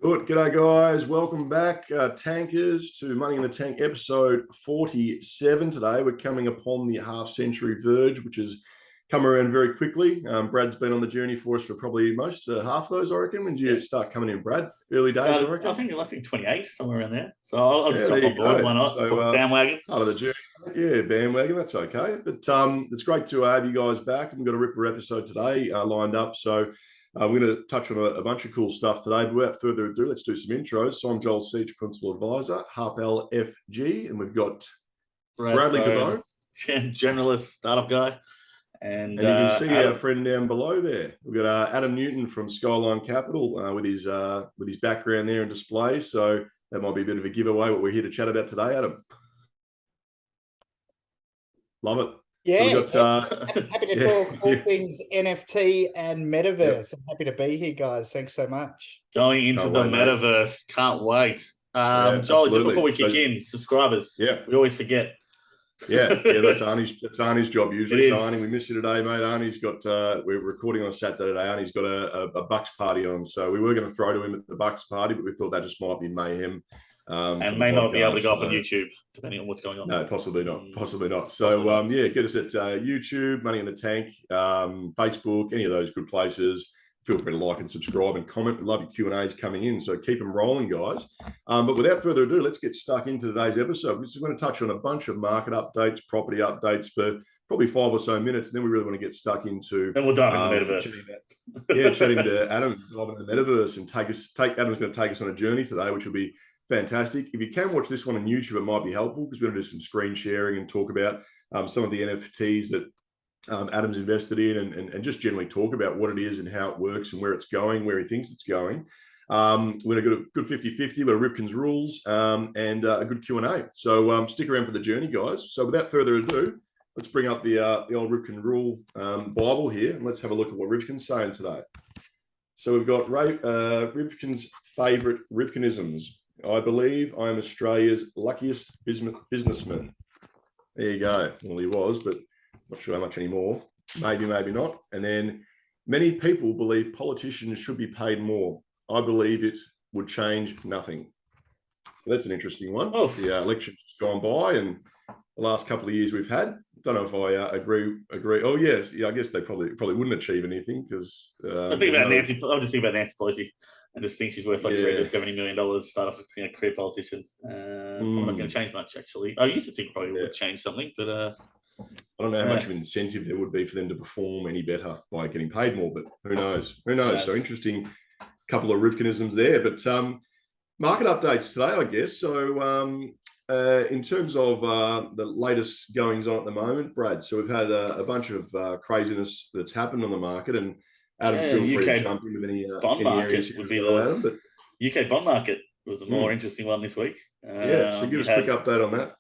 Good. G'day, guys. Welcome back, tankers, to Money in the Tank episode 47. Today, we're coming upon the half-century verge, which has come around very quickly. Brad's been on the journey for us for probably most half of those, I reckon. When did you start coming in, Brad? Early days, I reckon? I think 28, somewhere around there. So I'll just jump on board. Go. Why not? So, bandwagon. Part of the journey. Yeah, bandwagon. That's okay. But it's great to have you guys back. We've got a ripper episode today lined up. So we're going to touch on a bunch of cool stuff today. But without further ado, let's do some intros. So I'm Joel Seach, Principal Advisor, Harpel FG, and we've got Bradley Tabone. Generalist startup guy. And you can see Adam, our friend down below there. We've got Adam Newton from Skyline Capital with his background there in display. So that might be a bit of a giveaway what we're here to chat about today, Adam. Love it. Yeah, so happy to talk all things NFT and metaverse. Yep. I'm happy to be here, guys. Thanks so much. Going into the metaverse. Mate. Can't wait. Joel, just before we kick in, subscribers. Yeah. We always forget. Yeah, that's Arnie's job usually. So Arnie, we missed you today, mate. Arnie's got we're recording on a Saturday today. Arnie's got a Bucks party on, so we were going to throw to him at the Bucks party, but we thought that just might be mayhem. And may not be able to go up on YouTube, depending on what's going on. No, possibly not. So get us at YouTube, Money in the Tank, Facebook, any of those good places. Feel free to like and subscribe and comment. We love your Q&As coming in, so keep them rolling, guys. But without further ado, let's get stuck into today's episode. We're just going to touch on a bunch of market updates, property updates for probably 5 or so minutes, and then we really want to get stuck into... And we'll dive into the metaverse. Chatting to Adam, dive into the metaverse, and Adam's going to take us on a journey today, which will be fantastic. If you can watch this one on YouTube, it might be helpful because we're going to do some screen sharing and talk about some of the NFTs that Adam's invested in and just generally talk about what it is and how it works and where it's going, where he thinks it's going. We're going to get a good 50-50, but a Rifkin's rules and a good Q&A. So stick around for the journey, guys. So without further ado, let's bring up the old Rifkin rule Bible here, and let's have a look at what Rifkin's saying today. So we've got Rifkin's favourite Rifkinisms. I believe I am Australia's luckiest businessman. There you go. Well, he was, but not sure how much anymore. Maybe, maybe not. And then many people believe politicians should be paid more. I believe it would change nothing. So that's an interesting one. Oh. The election's gone by and the last couple of years we've had. Don't know if I agree. Oh, yeah. I guess they probably wouldn't achieve anything because... I'm just thinking about Nancy Pelosi. I just think she's worth like $370 million, start off as being a career politician. Probably not going to change much, actually. I used to think probably would change something, but... I don't know how much of an incentive there would be for them to perform any better by getting paid more, but who knows? Yes. So interesting couple of Rifkinisms there. But market updates today, I guess. So in terms of the latest goings on at the moment, Brad, so we've had a bunch of craziness that's happened on the market, and Adam, feel free to jump in with any areas would be the but UK bond market was the more interesting one this week. So give us a quick update on that.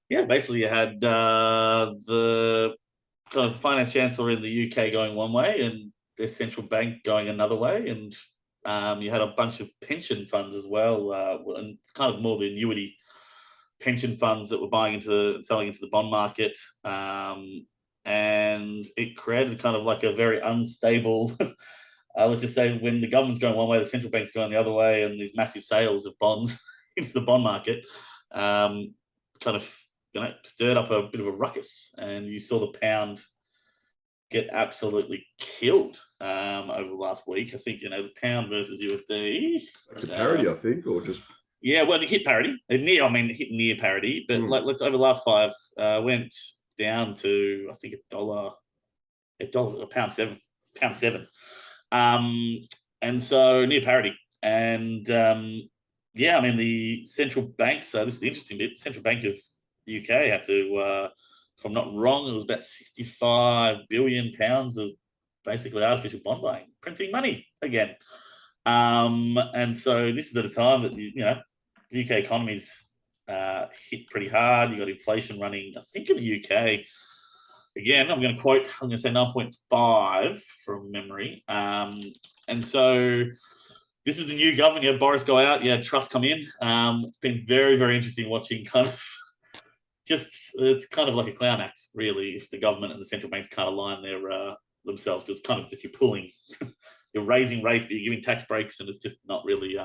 Yeah, basically you had the kind of finance chancellor in the UK going one way and their central bank going another way, and you had a bunch of pension funds as well, and kind of more the annuity pension funds that were selling into the bond market, and it created kind of like a very unstable. Let's just say when the government's going one way, the central bank's going the other way, and these massive sales of bonds into the bond market kind of stirred up a bit of a ruckus, and you saw the pound get absolutely killed over the last week. I think the pound versus USD to parity, I think, or just it hit parity. It hit near parity, but let's over the last 5 went down to I think pound seven, and so near parity, and the central bank. So this is the interesting bit. The central bank of the UK had to, if I'm not wrong, it was about £65 billion of basically artificial bond buying, printing money again. And so this is at a time that the UK economy's hit pretty hard. You got inflation running, I think, in the UK. Again, I'm going to say 9.5 from memory. And so this is the new government. You had Boris go out. You had Truss come in. It's been very, very interesting watching kind of it's kind of like a clown act, really, if the government and the central banks can't align themselves, because kind of if you're pulling you're raising rates, but you're giving tax breaks, and it's just not really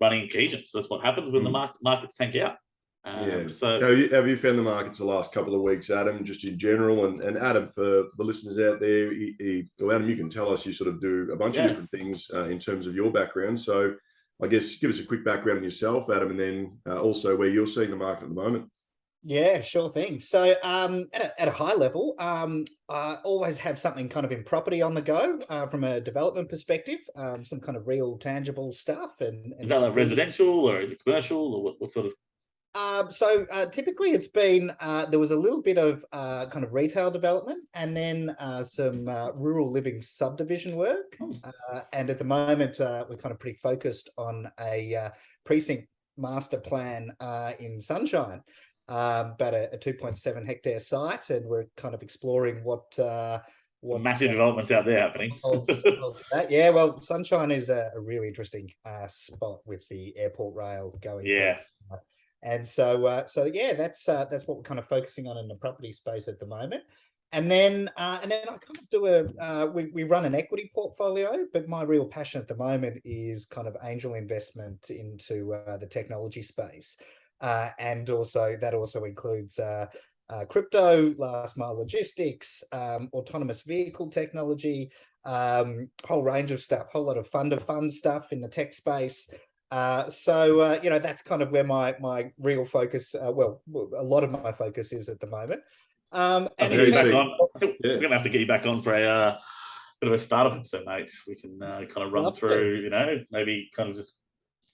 running in cohesion. So that's what happens when the markets tank out. So have you found the markets the last couple of weeks, Adam, just in general? And Adam, for the listeners out there, Adam, you can tell us, you sort of do a bunch of different things in terms of your background. So I guess give us a quick background on yourself, Adam, and then also where you're seeing the market at the moment. Yeah, sure thing. So at a high level, I always have something kind of in property on the go from a development perspective, some kind of real tangible stuff. And is that like residential, or is it commercial, or what sort of? So typically it's been, there was a little bit of kind of retail development, and then some rural living subdivision work. And at the moment, we're kind of pretty focused on a precinct master plan in Sunshine, about a 2.7 hectare site, and we're kind of exploring what massive developments out there happening. Yeah, well, Sunshine is a really interesting spot with the airport rail going through. And so yeah, that's what we're kind of focusing on in the property space at the moment. And then I kind of do we run an equity portfolio, but my real passion at the moment is kind of angel investment into the technology space, and that also includes crypto, last mile logistics, autonomous vehicle technology, whole range of stuff, whole lot of fun stuff in the tech space. That's kind of where my real focus, a lot of my focus is at the moment. I think we're gonna have to get you back on for a bit of a startup episode, mate. We can kind of run through, maybe kind of just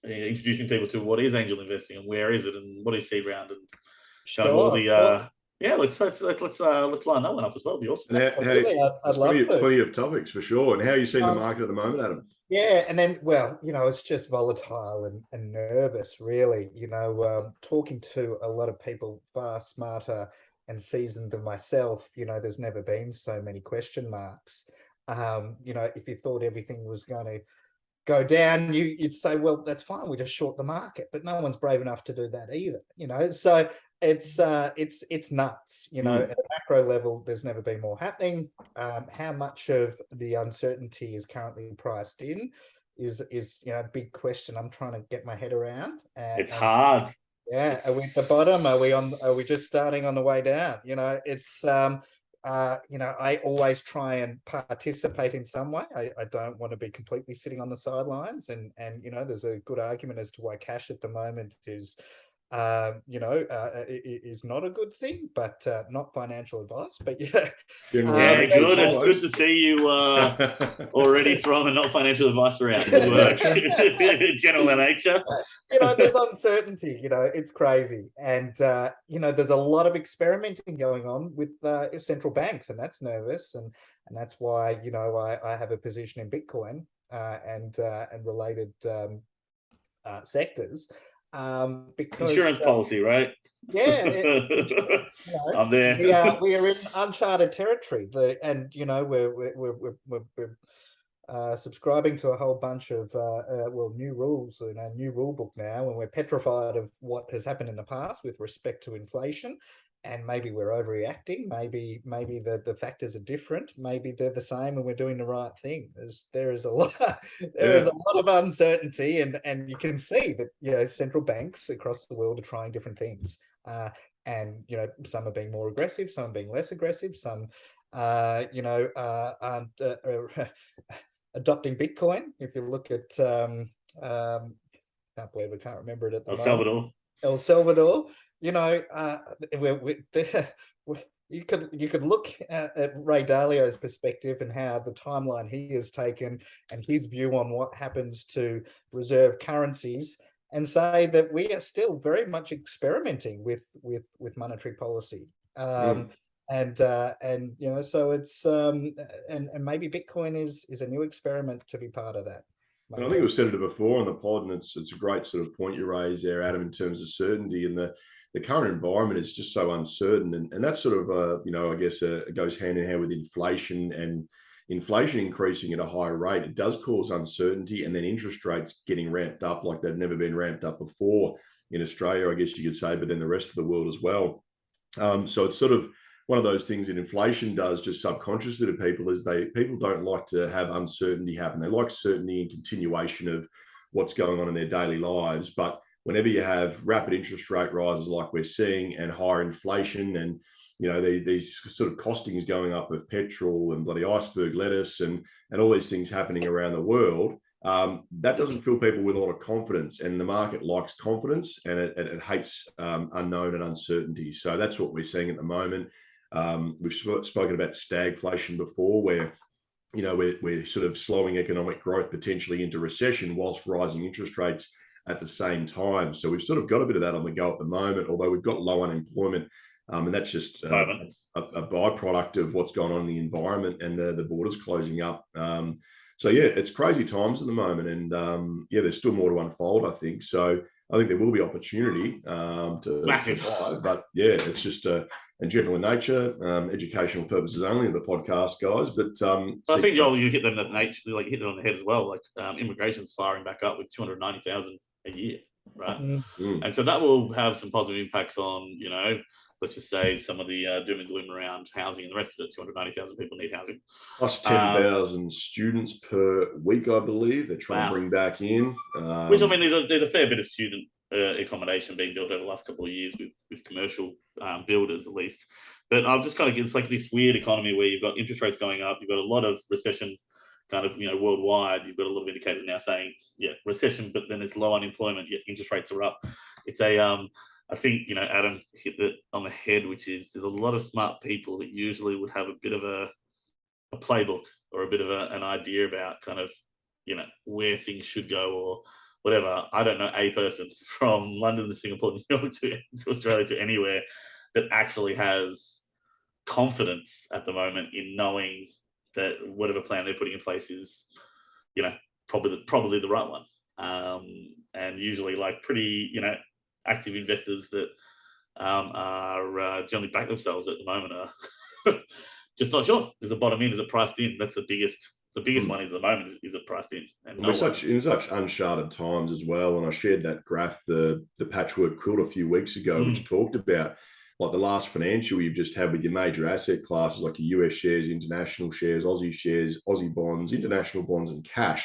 introducing people to what is angel investing and where is it and what is seed round, and all the let's line that one up as well. It'd be awesome. I'd love to. Plenty of topics for sure. And how are you seeing the market at the moment, Adam? Yeah, and then, it's just volatile and nervous, really. Talking to a lot of people far smarter and seasoned than myself, there's never been so many question marks. If you thought everything was going to go down, you'd say, well, that's fine, we just short the market. But no one's brave enough to do that either, so it's nuts. At a macro level, there's never been more happening. How much of the uncertainty is currently priced in is a big question I'm trying to get my head around. It's hard. Yeah, are we at the bottom? Are we just starting on the way down? It's I always try and participate in some way. I don't want to be completely sitting on the sidelines, and there's a good argument as to why cash at the moment is is not a good thing, but not financial advice. But good. It's good to see you already throwing not financial advice around. Good work. General in nature. There's uncertainty. It's crazy, and there's a lot of experimenting going on with central banks, and that's nervous, and that's why I have a position in Bitcoin and related sectors. Because insurance policy, right? Yeah, insurance, I'm there. We are in uncharted territory. We're subscribing to a whole bunch of new rules in our new rule book now, and we're petrified of what has happened in the past with respect to inflation. And maybe we're overreacting. Maybe the factors are different. Maybe they're the same, and we're doing the right thing. There is a lot of uncertainty, and you can see that central banks across the world are trying different things. And some are being more aggressive, some are being less aggressive, some aren't adopting Bitcoin. If you look at can't believe I can't remember it at the moment. El Salvador. You could look at Ray Dalio's perspective and how the timeline he has taken and his view on what happens to reserve currencies, and say that we are still very much experimenting with monetary policy. So it's and maybe Bitcoin is a new experiment to be part of that. And I think we've said it before on the pod, and it's a great sort of point you raised there, Adam, in terms of certainty. And the current environment is just so uncertain, and that sort of I guess goes hand in hand with inflation, and inflation increasing at a higher rate. It does cause uncertainty, and then interest rates getting ramped up like they've never been ramped up before in Australia, I guess you could say, but then the rest of the world as well. So it's sort of one of those things that inflation does just subconsciously to people is people don't like to have uncertainty happen. They like certainty and continuation of what's going on in their daily lives. But whenever you have rapid interest rate rises like we're seeing, and higher inflation, and these sort of costings going up of petrol and bloody iceberg lettuce and all these things happening around the world, that doesn't fill people with a lot of confidence, and the market likes confidence, and it hates unknown and uncertainty. So that's what we're seeing at the moment. We've spoken about stagflation before, where we're sort of slowing economic growth potentially into recession whilst rising interest rates at the same time. So we've sort of got a bit of that on the go at the moment, although we've got low unemployment, and that's just a byproduct of what's going on in the environment and the borders closing up. So yeah, it's crazy times at the moment, and there's still more to unfold, I think. So I think there will be opportunity to survive, but yeah, it's just in general in nature, educational purposes only in the podcast, guys. But I think you hit them hit it on the head as well. Like immigration's firing back up with 290,000 a year, right? And so that will have some positive impacts on, let's just say some of the doom and gloom around housing and the rest of it. 290,000 people need housing. Plus 10,000 students per week, I believe. They're trying to bring back in. Which, I mean, there's a fair bit of student accommodation being built over the last couple of years with commercial builders, at least. But I'm just kind of, it's like this weird economy where you've got interest rates going up, you've got a lot of recession kind of, worldwide. You've got a lot of indicators now saying, recession, but then there's low unemployment, yet interest rates are up. It's I think, Adam hit it on the head, which is there's a lot of smart people that usually would have a bit of a playbook or a bit of an idea about kind of, where things should go or whatever. I don't know a person from London to Singapore, New York to Australia to anywhere that actually has confidence at the moment in knowing that whatever plan they're putting in place is, probably the right one. And usually like pretty, active investors that are generally back themselves at the moment are just not sure. Is it bottom in? Is it priced in? That's the biggest one is at the moment is it priced in? And we're in such uncharted times as well. And I shared that graph, the patchwork quilt a few weeks ago, which talked about like the last financial you've just had with your major asset classes like your US shares, international shares, Aussie bonds, international bonds, and cash.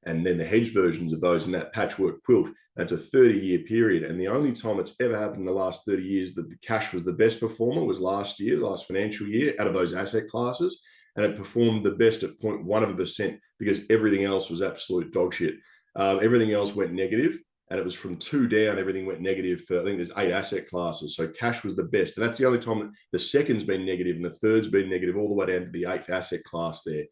And then the hedge versions of those in that patchwork quilt. That's a 30-year period. And the only time it's ever happened in the last 30 years that the cash was the best performer was last financial year, out of those asset classes. And it performed the best at 0.1% because everything else was absolute dog shit. Everything else went negative. And it was from 2 down, everything went negative for, I think there's 8 asset classes. So cash was the best. And that's the only time that the second's been negative and the third's been negative all the way down to the 8th asset class there.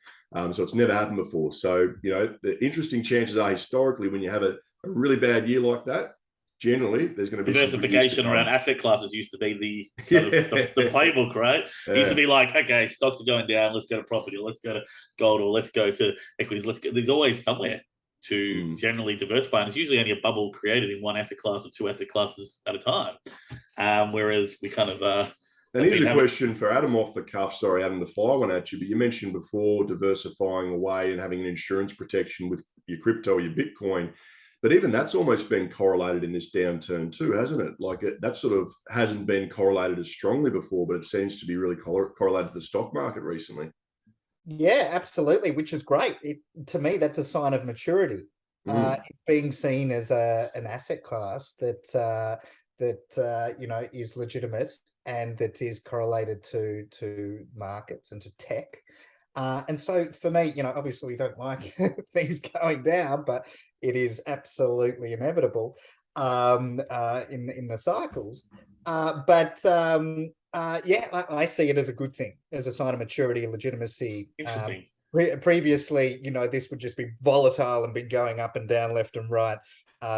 So it's never happened before. So, the interesting chances are historically when you have a really bad year like that, generally there's going to be diversification around asset classes used to be the playbook, right? It used to be like, okay, stocks are going down, let's go to property, or let's go to gold, or let's go to equities. There's always somewhere to generally diversify, and it's usually only a bubble created in one asset class or 2 asset classes at a time. Whereas we kind of and here's a question for Adam off the cuff. Sorry, Adam, to fire one at you, but you mentioned before diversifying away and having an insurance protection with your crypto or your Bitcoin. But even that's almost been correlated in this downturn too, hasn't it? Like that sort of hasn't been correlated as strongly before, but it seems to be really correlated to the stock market recently. Yeah, absolutely, which is great. To me, that's a sign of maturity. Being seen as an asset class that is legitimate and that is correlated to markets and to tech. And so for me, obviously we don't like things going down, but it is absolutely inevitable in the cycles. I see it as a good thing, as a sign of maturity and legitimacy. Interesting. Previously, this would just be volatile and be going up and down, left and right,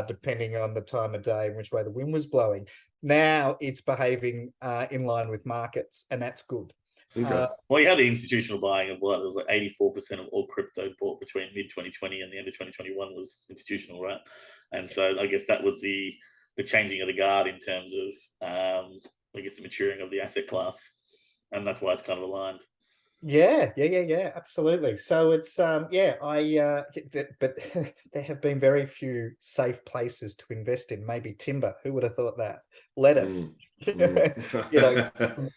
depending on the time of day and which way the wind was blowing. Now it's behaving in line with markets, and that's good. Okay. Well, you had the institutional buying of what? There was like 84% of all crypto bought between mid-2020 and the end of 2021 was institutional, right? And so I guess that was the changing of the guard in terms of, I guess, the maturing of the asset class. And that's why it's kind of aligned. Yeah, absolutely. So it's but there have been very few safe places to invest in. Maybe timber. Who would have thought that? Lettuce. you know,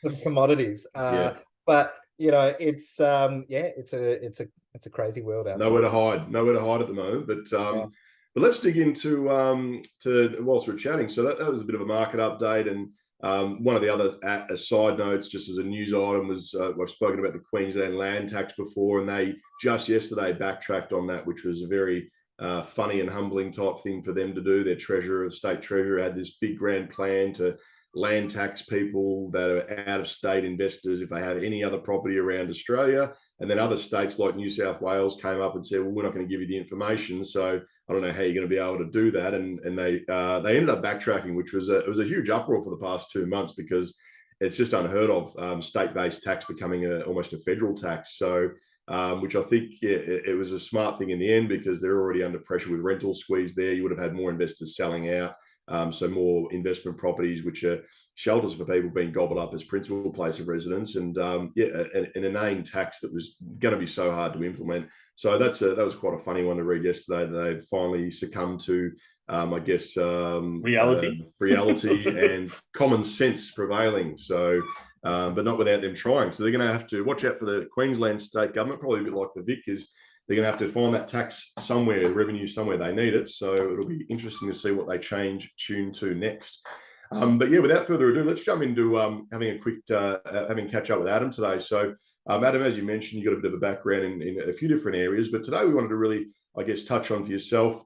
some commodities. But you know, it's it's a crazy world out nowhere there. Nowhere to hide at the moment. But let's dig into to whilst we're chatting. So that was a bit of a market update, and one of the other side notes, just as a news item, was I've spoken about the Queensland land tax before, and they just yesterday backtracked on that, which was a very funny and humbling type thing for them to do. Their treasurer, state treasurer, had this big grand plan to land tax people that are out of state investors if they have any other property around Australia. And then other states like New South Wales came up and said, well, we're not going to give you the information. So I don't know how you're going to be able to do that. And they ended up backtracking, which was it was a huge uproar for the past 2 months, because it's just unheard of, state-based tax becoming almost a federal tax. So which I think it was a smart thing in the end, because they're already under pressure with rental squeeze there. You would have had more investors selling out. So more investment properties, which are shelters for people, being gobbled up as principal place of residence, and an inane tax that was going to be so hard to implement. So that was quite a funny one to read yesterday, that they've finally succumbed to, I guess, reality and common sense prevailing. So, but not without them trying. So they're going to have to watch out for the Queensland state government, probably a bit like the Vic is. They're going to have to find that tax somewhere, revenue somewhere they need it. So it'll be interesting to see what they change tune to next. But yeah, without further ado, let's jump into having a quick having catch up with Adam today. So Adam, as you mentioned, you've got a bit of a background in a few different areas, but today we wanted to really, I guess, touch on for yourself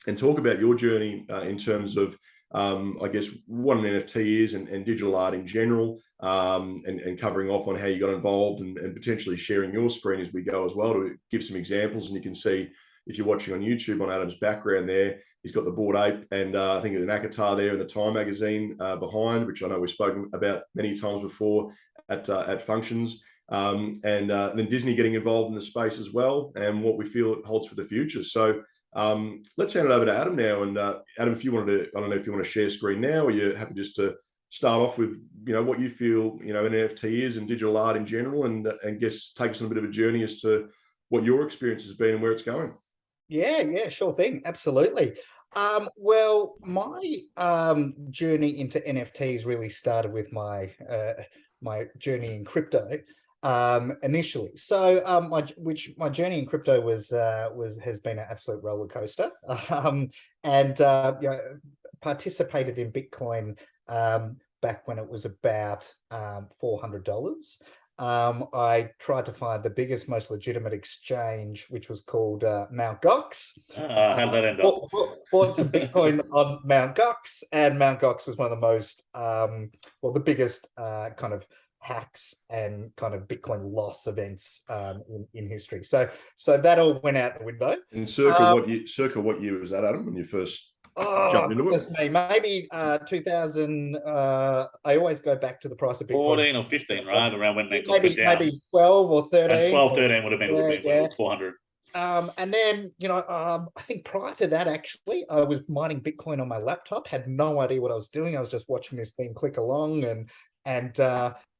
and talk about your journey in terms of, I guess, what an NFT is and digital art in general, and covering off on how you got involved, and potentially sharing your screen as we go as well, to give some examples. And you can see, if you're watching on YouTube, on Adam's background there, he's got the Bored Ape, and I think there's an avatar there in the Time magazine behind, which I know we've spoken about many times before at functions. And then Disney getting involved in the space as well, and what we feel it holds for the future. So let's hand it over to Adam now. And Adam, if you wanted to, I don't know if you want to share screen now, or you're happy just to start off with, what you feel, an NFT is and digital art in general, and guess take us on a bit of a journey as to what your experience has been and where it's going. Yeah, sure thing. Absolutely. Well, my journey into NFTs really started with my my journey in crypto initially. So my journey in crypto has been an absolute roller coaster. And participated in Bitcoin back when it was about $400. I tried to find the biggest, most legitimate exchange, which was called Mt. Gox. How did that end up? Bought some Bitcoin on Mt. Gox, and Mt. Gox was one of the most, the biggest kind of hacks and kind of Bitcoin loss events in history. So that all went out the window. And circa what year was that, Adam, when you first jumped into it? Me, maybe 2000. I always go back to the price of Bitcoin. 14 or 15, right? Around when they got down. Maybe 12 or 13. 12, 13 would have been when it was 400. And then, I think prior to that, actually, I was mining Bitcoin on my laptop, had no idea what I was doing. I was just watching this thing click along, and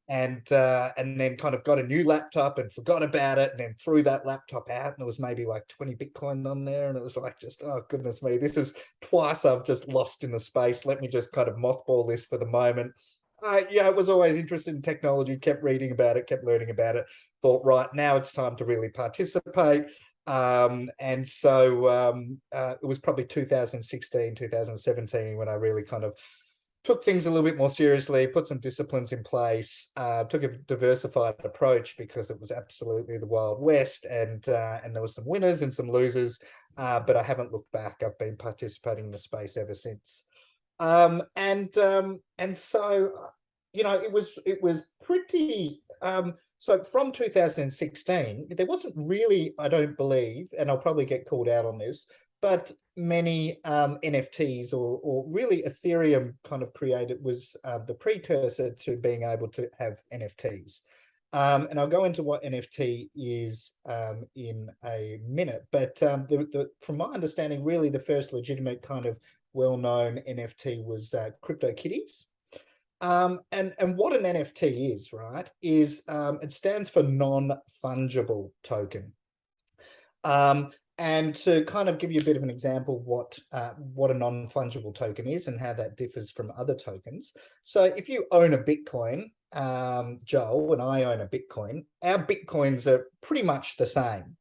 then kind of got a new laptop and forgot about it, and then threw that laptop out, and there was maybe like 20 Bitcoin on there, and it was like, just, oh goodness me, this is twice I've just lost in the space. Let me just kind of mothball this for the moment. It was always interested in technology, kept reading about it, kept learning about it, thought, right, now it's time to really participate. And so it was probably 2016, 2017 when I really kind of took things a little bit more seriously, put some disciplines in place, took a diversified approach, because it was absolutely the Wild West, and there were some winners and some losers, but I haven't looked back. I've been participating in the space ever since. And so, it was pretty, so from 2016, there wasn't really, I don't believe, and I'll probably get called out on this, but many NFTs or really Ethereum kind of created was the precursor to being able to have NFTs. And I'll go into what NFT is in a minute, but from my understanding, really the first legitimate kind of well-known NFT was CryptoKitties. And what an NFT is, right, is it stands for non-fungible token. And to kind of give you a bit of an example what a non-fungible token is and how that differs from other tokens. So if you own a Bitcoin, Joel, and I own a Bitcoin, our Bitcoins are pretty much the same.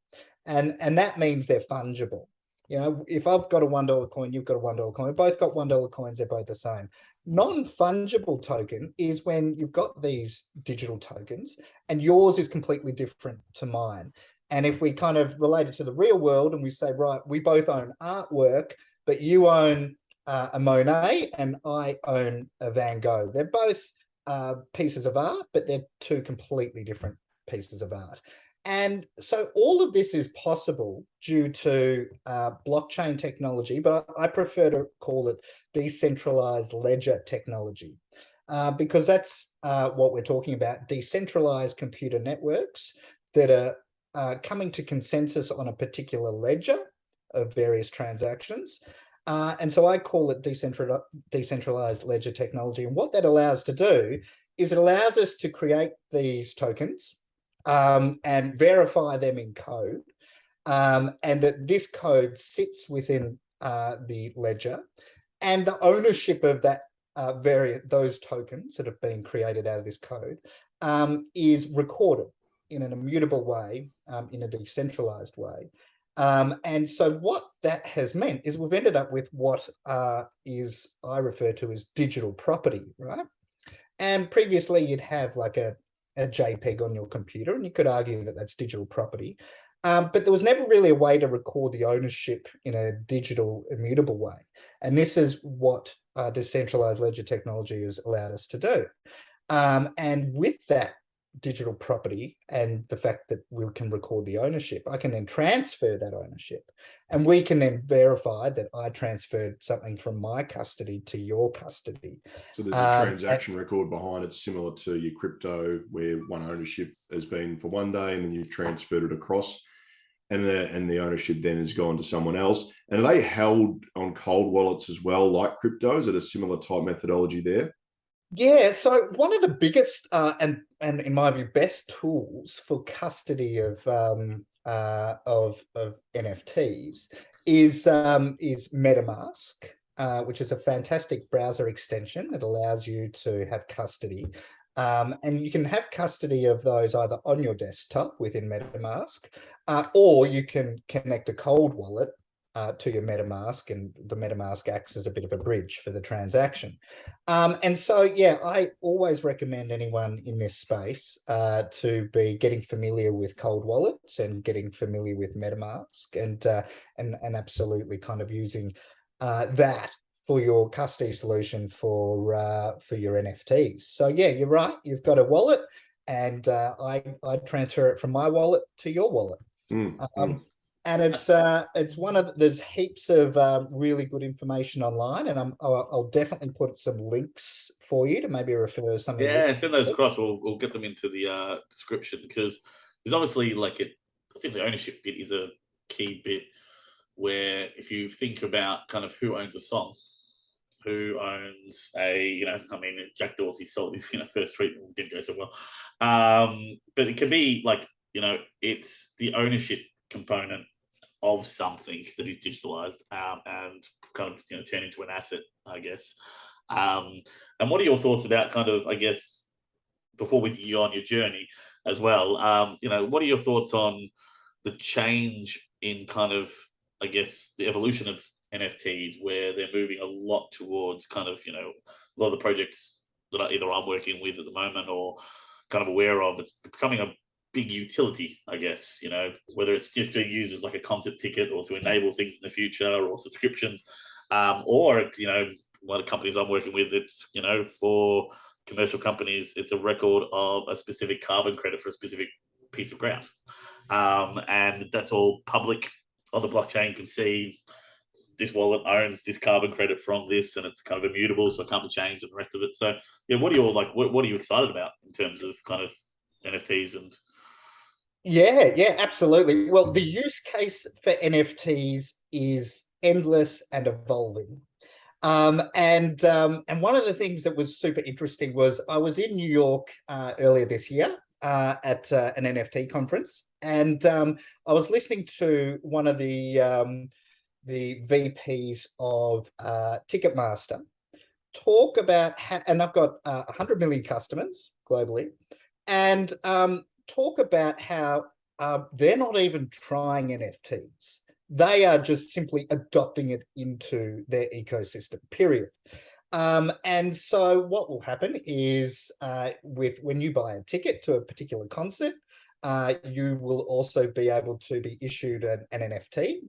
And that means they're fungible. You know, if I've got a $1 coin, you've got a $1 coin, we've both got $1 coins, they're both the same. Non-fungible token is when you've got these digital tokens and yours is completely different to mine. And if we kind of relate it to the real world and we say, right, we both own artwork, but you own a Monet and I own a Van Gogh. They're both pieces of art, but they're two completely different pieces of art. And so all of this is possible due to blockchain technology, but I prefer to call it decentralized ledger technology, because that's what we're talking about, decentralized computer networks that are coming to consensus on a particular ledger of various transactions. And so I call it decentralized ledger technology. And what that allows to do is it allows us to create these tokens and verify them in code, and that this code sits within the ledger, and the ownership of that those tokens that have been created out of this code is recorded in an immutable way, in a decentralized way. And so what that has meant is we've ended up with what I refer to as digital property, right? And previously you'd have like a JPEG on your computer, and you could argue that that's digital property. But there was never really a way to record the ownership in a digital immutable way. And this is what decentralized ledger technology has allowed us to do. And with that digital property and the fact that we can record the ownership, I can then transfer that ownership, and we can then verify that I transferred something from my custody to your custody. So there's a transaction record behind it, similar to your crypto, where one ownership has been for one day and then you've transferred it across, and the ownership then has gone to someone else. And are they held on cold wallets as well, like crypto? Is it a similar type methodology there? Yeah, so one of the biggest and in my view best tools for custody of NFTs is MetaMask, which is a fantastic browser extension that allows you to have custody. And you can have custody of those either on your desktop within MetaMask, or you can connect a cold wallet to your MetaMask, and the MetaMask acts as a bit of a bridge for the transaction. And so, yeah, I always recommend anyone in this space to be getting familiar with cold wallets and getting familiar with MetaMask, and absolutely kind of using that for your custody solution for your NFTs. So yeah, you're right. You've got a wallet, and I transfer it from my wallet to your wallet. And it's one of there's heaps of really good information online, and I'll definitely put some links for you to maybe refer some of this. Send those across. We'll get them into the description, because there's obviously I think the ownership bit is a key bit, where if you think about kind of who owns a song, who owns Jack Dorsey sold his first treatment, didn't go so well, but it can be it's the ownership component of something that is digitalized and kind of turn into an asset, I guess. And what are your thoughts about kind of, I guess, before we go on your journey as well, what are your thoughts on the change in kind of, I guess, the evolution of NFTs, where they're moving a lot towards kind of, a lot of the projects that either I'm working with at the moment or kind of aware of, it's becoming a big utility, I guess, whether it's just being used as like a concert ticket or to enable things in the future or subscriptions, or, one of the companies I'm working with, it's, for commercial companies, it's a record of a specific carbon credit for a specific piece of ground. And that's all public on the blockchain. Can see this wallet owns this carbon credit from this, and it's kind of immutable, so it can't be changed and the rest of it. So yeah, what are you what are you excited about in terms of kind of NFTs? And yeah, absolutely. Well, the use case for NFTs is endless and evolving. And one of the things that was super interesting was I was in New York earlier this year at an NFT conference, and I was listening to one of the VPs of Ticketmaster talk about how, and I've got 100 million customers globally, and talk about how they're not even trying NFTs. They are just simply adopting it into their ecosystem, period. And so what will happen is when you buy a ticket to a particular concert, you will also be able to be issued an NFT.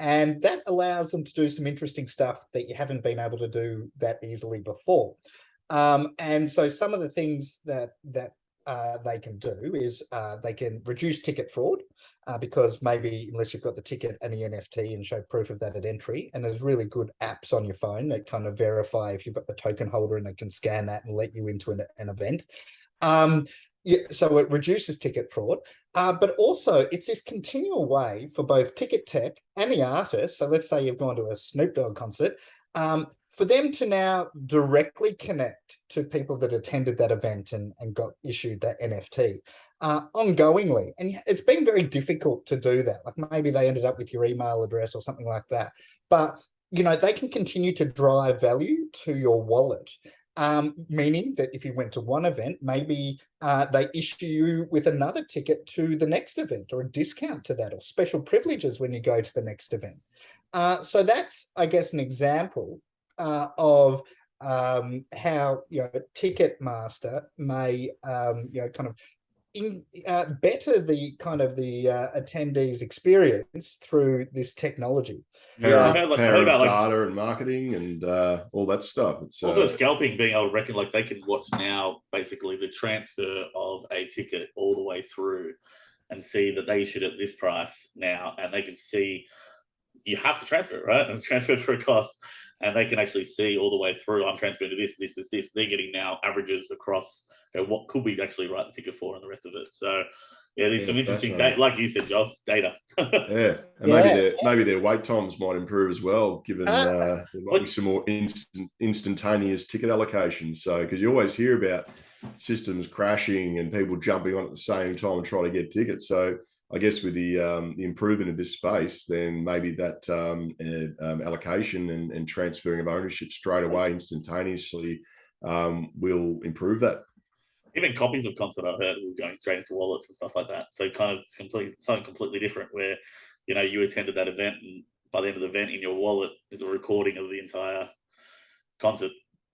And that allows them to do some interesting stuff that you haven't been able to do that easily before. And so some of the things that they can do is they can reduce ticket fraud because maybe unless you've got the ticket and the NFT and show proof of that at entry, and there's really good apps on your phone that kind of verify if you've got the token holder and it can scan that and let you into an event. So it reduces ticket fraud, but also it's this continual way for both ticket tech and the artist. So let's say you've gone to a Snoop Dogg concert, for them to now directly connect to people that attended that event and got issued that NFT ongoingly. And it's been very difficult to do that. Like maybe they ended up with your email address or something like that. But, you know, they can continue to drive value to your wallet. Meaning that if you went to one event, maybe they issue you with another ticket to the next event or a discount to that or special privileges when you go to the next event. So that's, I guess, an example of how, you know, Ticketmaster may, you know, kind of better the kind of the attendees' experience through this technology. Power of data and marketing and all that stuff. It's also scalping, being able to reckon, like they can watch now basically the transfer of a ticket all the way through and see that they issued at this price now, and they can see you have to transfer it, right? And transfer for a cost, and they can actually see all the way through. I'm transferring to this. They're getting now averages across, you know, what could we actually write the ticket for and the rest of it. So yeah, there's some interesting data, like you said, Joel, data. Yeah, and maybe their wait times might improve as well, given there might be some more instantaneous ticket allocations. So because you always hear about systems crashing and people jumping on at the same time and trying to get tickets. So I guess with the improvement of this space, then maybe that allocation and transferring of ownership straight away instantaneously will improve that. Even copies of concert I've heard were going straight into wallets and stuff like that. So kind of something completely different where, you know, you attended that event and by the end of the event in your wallet is a recording of the entire concert,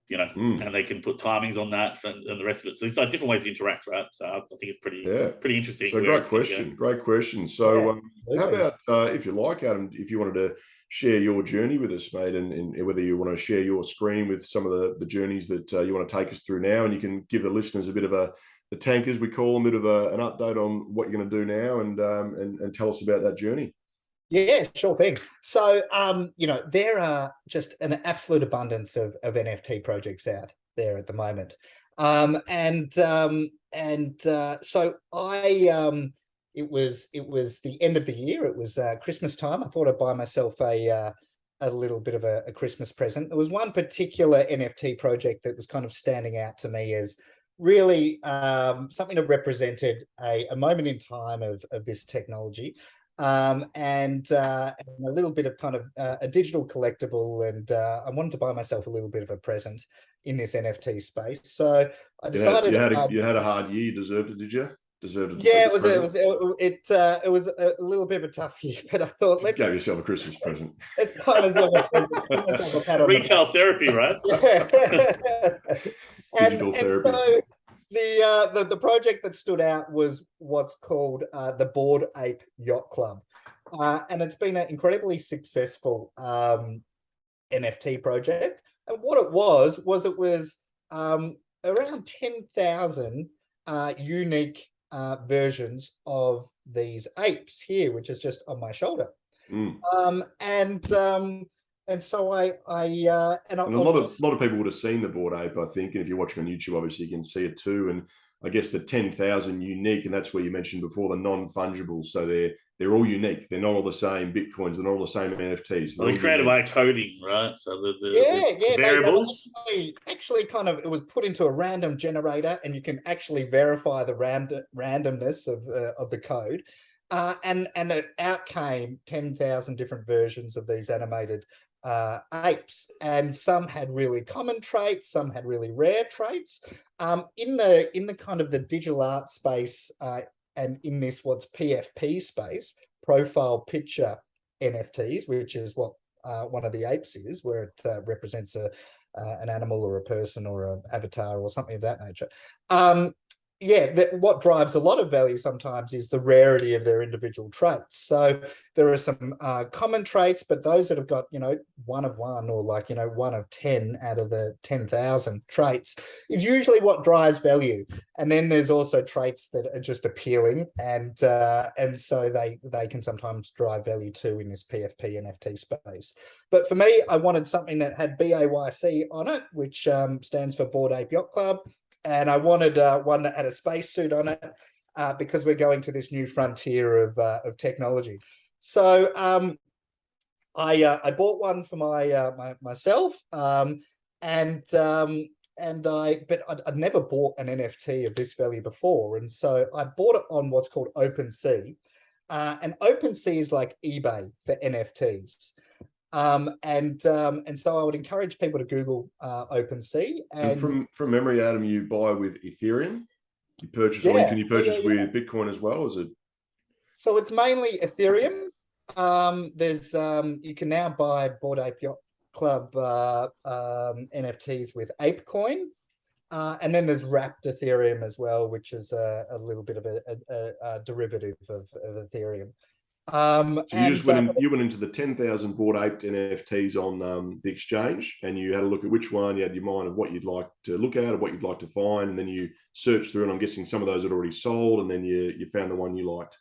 you know, and they can put timings on that and the rest of it. So it's like different ways to interact, right? So I think it's pretty interesting. So great question. So how about if you like, Adam, if you wanted to share your journey with us, mate, and whether you want to share your screen with some of the journeys that you want to take us through now, and you can give the listeners a bit of the tankers, we call them, a bit of an update on what you're going to do now and tell us about that journey. Yeah, sure thing. So, you know, there are just an absolute abundance of NFT projects out there at the moment. So it was the end of the year. It was Christmas time. I thought I'd buy myself a little bit of a Christmas present. There was one particular NFT project that was kind of standing out to me as really something that represented a moment in time of this technology. And a little bit of kind of a digital collectible, and I wanted to buy myself a little bit of a present in this NFT space. So I decided you had a hard year. You deserved it, did you? Deserved it. Yeah, it was a little bit of a tough year, but I thought let's give yourself a Christmas present. Let's buy myself a present. Retail therapy, right? Yeah. Digital therapy. So the project that stood out was what's called the Bored Ape Yacht Club, and it's been an incredibly successful NFT project. And what it was around 10,000 unique versions of these apes here, which is just on my shoulder. And so a lot of people would have seen the Bored Ape, I think, and if you're watching on YouTube, obviously you can see it too. And I guess the 10,000 unique, and that's where you mentioned before the non-fungible. So they're they're all unique. They're not all the same Bitcoins. They're not all the same NFTs. Well, they're created by coding, right? So the variables. Actually kind of, it was put into a random generator, and you can actually verify the randomness of the code. And out came 10,000 different versions of these animated apes, and some had really common traits, some had really rare traits. In the kind of the digital art space, and in this what's PFP space, profile picture NFTs, which is what one of the apes is, where it represents an animal or a person or an avatar or something of that nature. What drives a lot of value sometimes is the rarity of their individual traits. So there are some common traits, but those that have got, one of one, or like, one of 10 out of the 10,000 traits is usually what drives value. And then there's also traits that are just appealing, and so they can sometimes drive value too in this PFP NFT space. But for me, I wanted something that had BAYC on it, which stands for Bored Ape Yacht Club. And I wanted one that had a spacesuit on it, because we're going to this new frontier of technology. So I bought one for myself, but I'd never bought an NFT of this value before, and so I bought it on what's called OpenSea, and OpenSea is like eBay for NFTs. And so I would encourage people to Google OpenSea. And from memory, Adam, you buy with Ethereum. You purchase, can you purchase with Bitcoin as well? Is it? So it's mainly Ethereum. There's you can now buy Bored Ape Yacht Club NFTs with ApeCoin, and then there's wrapped Ethereum as well, which is a little bit of a derivative of Ethereum. So you went into the 10,000 Bored Ape NFTs on the exchange, and you had a look at which one you had your mind of what you'd like to look at or what you'd like to find, and then you searched through, and I'm guessing some of those had already sold, and then you found the one you liked.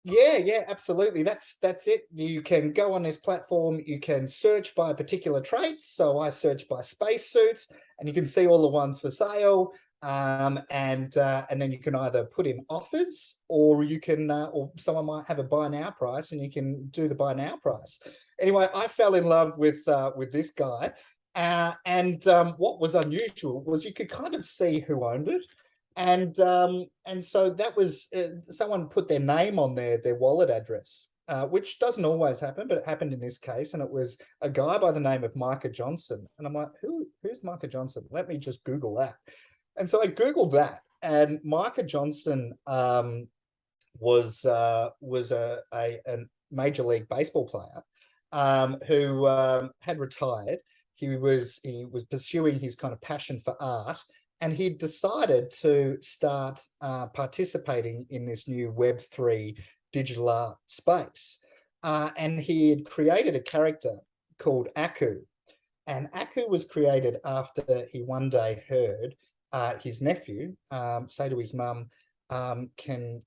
Yeah, absolutely. That's it. You can go on this platform, you can search by particular traits. So I searched by spacesuits, and you can see all the ones for sale. And then you can either put in offers, or you can, or someone might have a buy now price, and you can do the buy now price. Anyway, I fell in love with this guy, and what was unusual was you could kind of see who owned it, and so that was someone put their name on their wallet address, which doesn't always happen, but it happened in this case, and it was a guy by the name of Micah Johnson, and I'm like, who's Micah Johnson? Let me just Google that. And so I Googled that, and Micah Johnson was a Major League Baseball player who had retired. He was pursuing his kind of passion for art, and he decided to start participating in this new Web3 digital art space. And he had created a character called Aku. And Aku was created after he one day heard his nephew say to his mum, can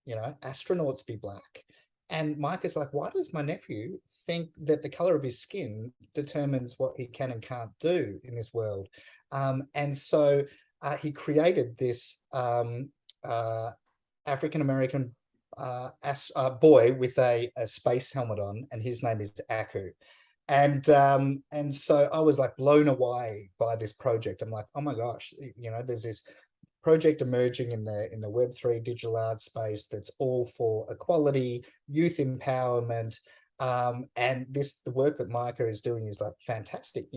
astronauts be black? And Mike is like, why does my nephew think that the color of his skin determines what he can and can't do in this world? And so he created this African-American boy with a space helmet on, and his name is Aku. And so I was like blown away by this project. I'm like, oh my gosh, there's this project emerging in the Web3 digital art space that's all for equality, youth empowerment, and the work that Micah is doing is like fantastic.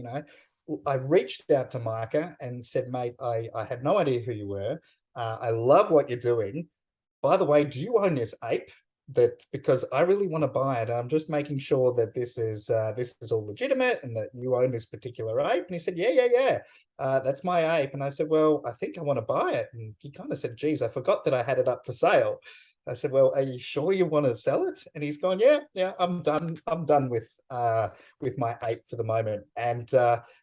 I reached out to Micah and said, mate, I had no idea who you were. I love what you're doing. By the way, do you own this ape? Because I really want to buy it. I'm just making sure that this is all legitimate and that you own this particular ape. And he said, yeah. That's my ape. And I said, well, I think I want to buy it. And he kind of said, geez, I forgot that I had it up for sale. I said, well, are you sure you want to sell it? And he's gone, yeah, I'm done with my ape for the moment. And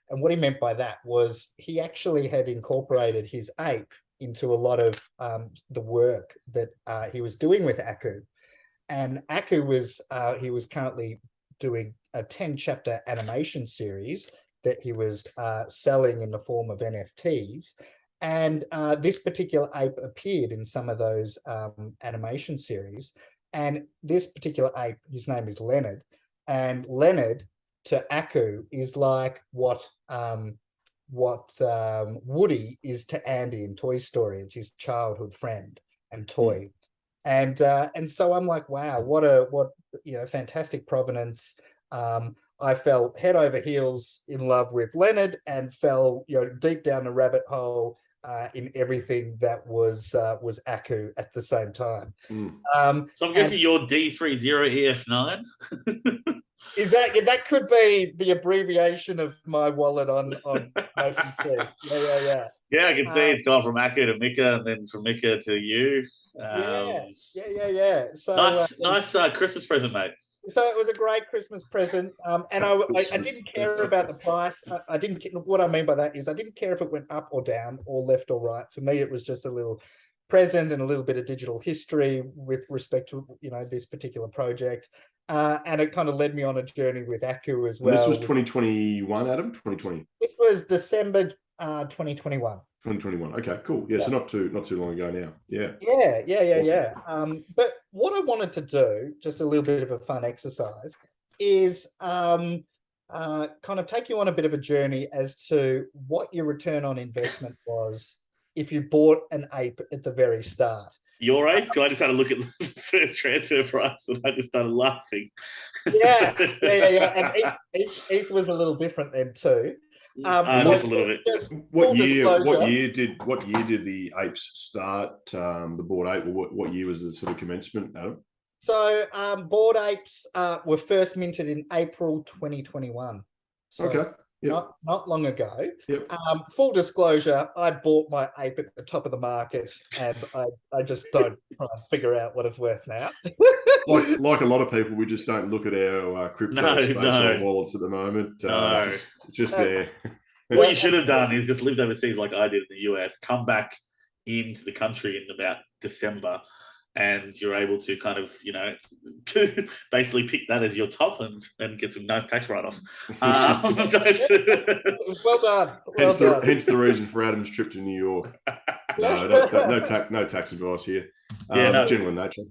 what he meant by that was he actually had incorporated his ape into a lot of the work that he was doing with Aku. And Aku was currently doing a 10-chapter animation series that he was selling in the form of NFTs. And this particular ape appeared in some of those animation series. And this particular ape, his name is Leonard, and Leonard to Aku is like what Woody is to Andy in Toy Story. It's his childhood friend and toy. And so I'm like, wow, what fantastic provenance. I fell head over heels in love with Leonard and fell deep down the rabbit hole in everything that was Aku at the same time. So I'm guessing you're D30EF9. Is that could be the abbreviation of my wallet on OpenSea. Yeah. Yeah, I can see it's gone from Aku to Mika, and then from Mika to you. Yeah. So nice Christmas present, mate. So it was a great Christmas present, and I didn't care about the price. I didn't. What I mean by that is I didn't care if it went up or down or left or right. For me, it was just a little present and a little bit of digital history with respect to this particular project, and it kind of led me on a journey with Aku as well. And this was 2021, Adam. 2020. This was December 2021. 2021. Okay, cool. Yeah, so not too long ago now. Yeah. Yeah. But what I wanted to do, just a little bit of a fun exercise, is kind of take you on a bit of a journey as to what your return on investment was if you bought an ape at the very start. Your ape? Because I just had a look at the first transfer price and I just started laughing. Yeah. And ETH was a little different then too. Just a little bit. What year did the apes start? The Bored Ape, or what year was the sort of commencement, Adam? So Bored Apes were first minted in April 2021. So okay. Yep. Not long ago. Yep. Full disclosure, I bought my ape at the top of the market, and I just don't try and figure out what it's worth now. like a lot of people, we just don't look at our crypto space or wallets at the moment. Just there. What you should have done is just lived overseas like I did in the US, come back into the country in about December, and you're able to kind of, basically pick that as your top and get some nice tax write-offs. Well done. Hence the reason for Adam's trip to New York. No tax advice here. General nature.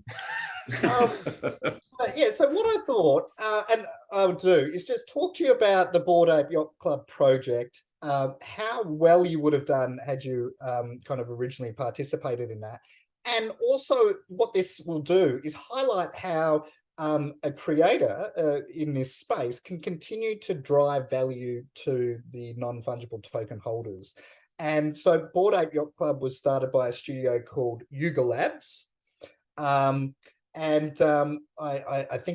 So what I thought, and I would do, is just talk to you about the Bored Ape Yacht Club project, how well you would have done had you kind of originally participated in that. And also what this will do is highlight how a creator in this space can continue to drive value to the non-fungible token holders. And so Bored Ape Yacht Club was started by a studio called Yuga Labs. I think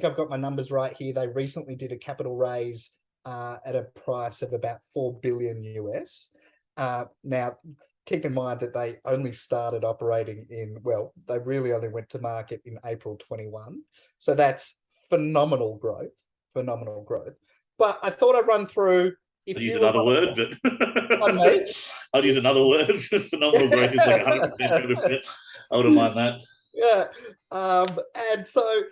I've got my numbers right here. They recently did a capital raise at a price of about $4 billion US. Now, keep in mind that they only started operating they really only went to market in April 21. So that's phenomenal growth. But I thought I'd run through. I'd use another word, but I'd use another word. Phenomenal growth is like 100%. I wouldn't mind that. Yeah. And so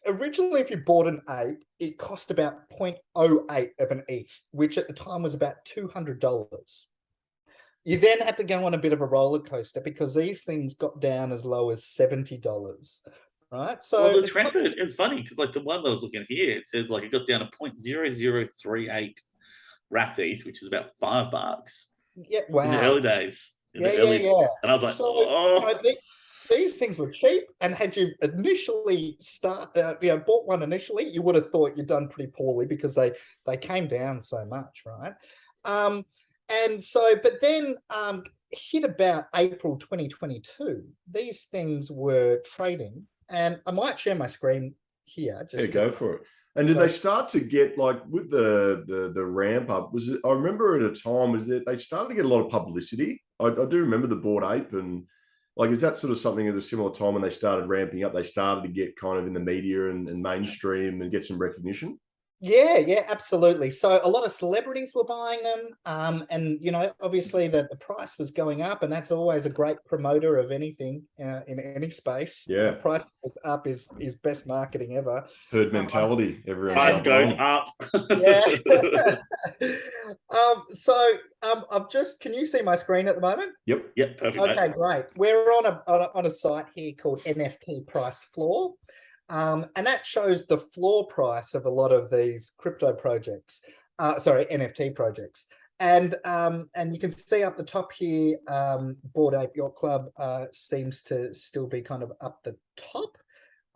originally, if you bought an ape, it cost about 0.08 of an ETH, which at the time was about $200. You then had to go on a bit of a roller coaster because these things got down as low as $70, right? So the transfer is funny because like the one that I was looking at here, it says like it got down to 0.0038 wrapped ETH, which is about $5. Yeah, wow. In the early days. Yeah. And I was like, these things were cheap, and had you initially bought one initially, you would have thought you'd done pretty poorly because they came down so much, right? And so, but then hit about April 2022, these things were trading, and I might share my screen here. Go for it. And did they start to get like with the ramp up? Was it? I remember at a time they started to get a lot of publicity. I do remember the Bored Ape, and like, is that sort of something at a similar time when they started ramping up? They started to get kind of in the media and mainstream and get some recognition. Yeah, absolutely. So a lot of celebrities were buying them, and obviously the price was going up, and that's always a great promoter of anything in any space. Yeah, price goes up is best marketing ever. Herd mentality. Everyone price goes up. Yeah. I've just. Can you see my screen at the moment? Yep. Perfect. Okay, great. We're on a site here called NFT Price Floor. And that shows the floor price of a lot of these crypto projects, NFT projects. And you can see up the top here, Bored Ape Yacht Club seems to still be kind of up the top.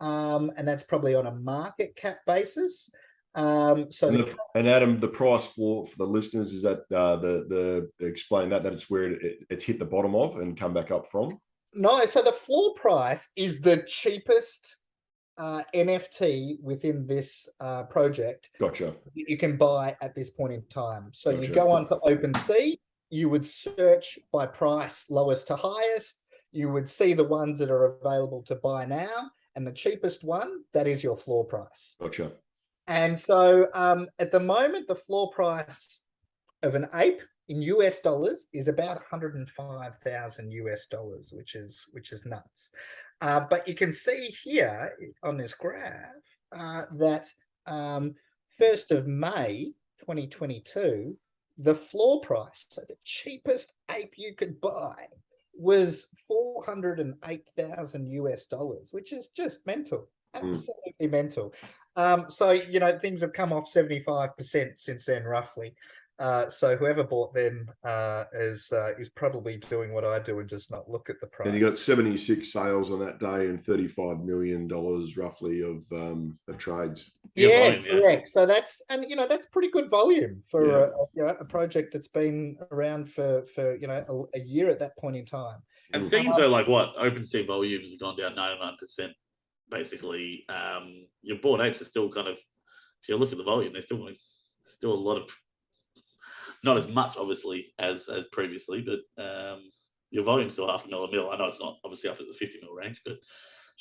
And that's probably on a market cap basis. And Adam, the price floor for the listeners is that the explain that it's where it's hit the bottom of and come back up from. No, so the floor price is the cheapest NFT within this project. Gotcha. You can buy at this point in time. So you go on to OpenSea, you would search by price lowest to highest. You would see the ones that are available to buy now, and the cheapest one, that is your floor price. Gotcha. And so at the moment, the floor price of an ape in US dollars is about 105,000 US dollars, which is nuts. But you can see here on this graph that 1st of May 2022, the floor price, so the cheapest ape you could buy, was 408,000 US dollars, which is just mental, absolutely mental. So, things have come off 75% since then, roughly. So whoever bought then is probably doing what I do and just not look at the price. And you got 76 sales on that day and $35 million roughly of trades. Yeah, correct. So that's pretty good volume for a project that's been around for a year at that point in time. And seems though, like what OpenSea volumes have gone down 99%. Basically, your Bored Apes are still kind of, if you look at the volume, there's still a lot of, not as much obviously as previously, but your volume's still $500,000. I know it's not obviously up at the 50 mil range, but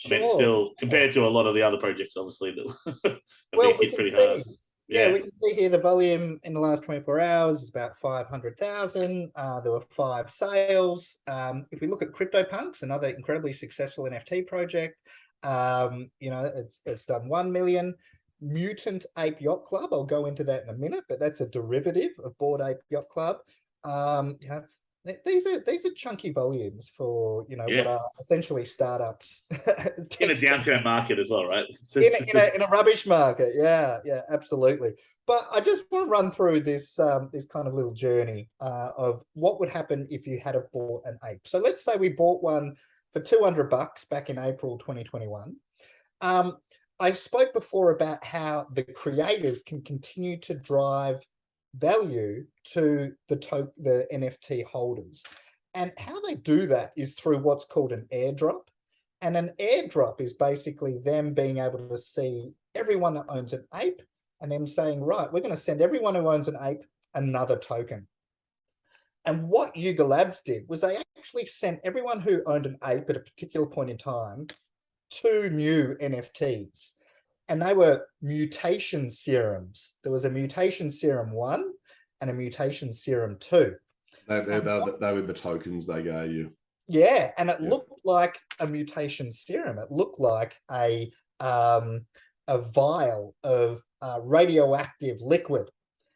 I mean, it's still compared to a lot of the other projects, obviously that have been hit pretty hard. Yeah, we can see here the volume in the last 24 hours is about 500,000. There were 5 sales. If we look at CryptoPunks, another incredibly successful NFT project, it's done 1 million. Mutant Ape Yacht Club, I'll go into that in a minute, but that's a derivative of Bored Ape Yacht Club. These are chunky volumes for what are essentially startups in a downturn market as well, right? In a rubbish market, yeah, absolutely. But I just want to run through this kind of little journey of what would happen if you had bought an ape. So let's say we bought one for $200 back in April 2021. I spoke before about how the creators can continue to drive value to the NFT holders. And how they do that is through what's called an airdrop. And an airdrop is basically them being able to see everyone that owns an ape and them saying, right, we're going to send everyone who owns an ape another token. And what Yuga Labs did was they actually sent everyone who owned an ape at a particular point in time 2 new NFTs, and they were mutation serums. There was a mutation serum 1 and a mutation serum 2. They were the tokens they gave you. Yeah, and it looked like a mutation serum. It looked like a vial of radioactive liquid.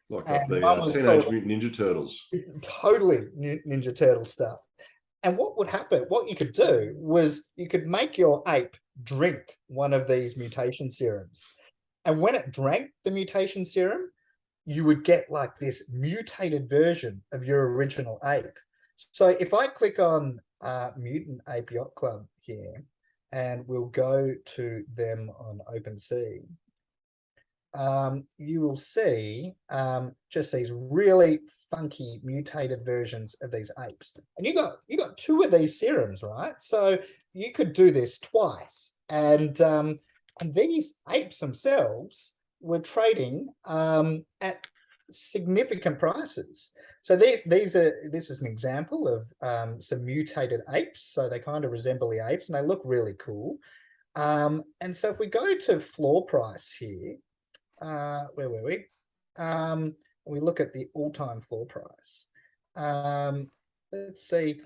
Like the Teenage Mutant Ninja Turtles. Totally Ninja Turtle stuff. And what would happen, what you could do was you could make your ape drink one of these mutation serums. And when it drank the mutation serum, you would get like this mutated version of your original ape. So if I click on Mutant Ape Yacht Club here, and we'll go to them on OpenSea, you will see just these really funky mutated versions of these apes. And you got 2 of these serums, right? So you could do this twice. And these apes themselves were trading at significant prices. So this is an example of some mutated apes. So they kind of resemble the apes and they look really cool. And so if we go to floor price here, where were we? We look at the all-time floor price. Let's see,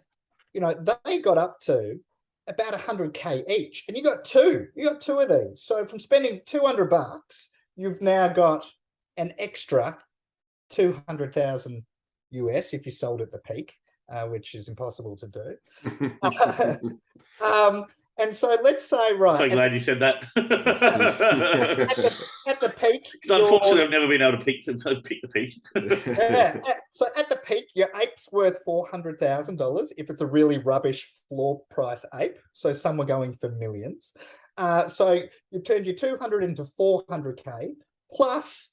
they got up to about 100K each, and you got 2 of these. So from spending $200, you've now got an extra 200,000 US if you sold at the peak, which is impossible to do. And so let's say, right. So glad you said that. At the peak. Because unfortunately, I've never been able to pick the peak. So at the peak, your ape's worth $400,000 if it's a really rubbish floor price ape. So some were going for millions. So you turned your 200 into 400K, plus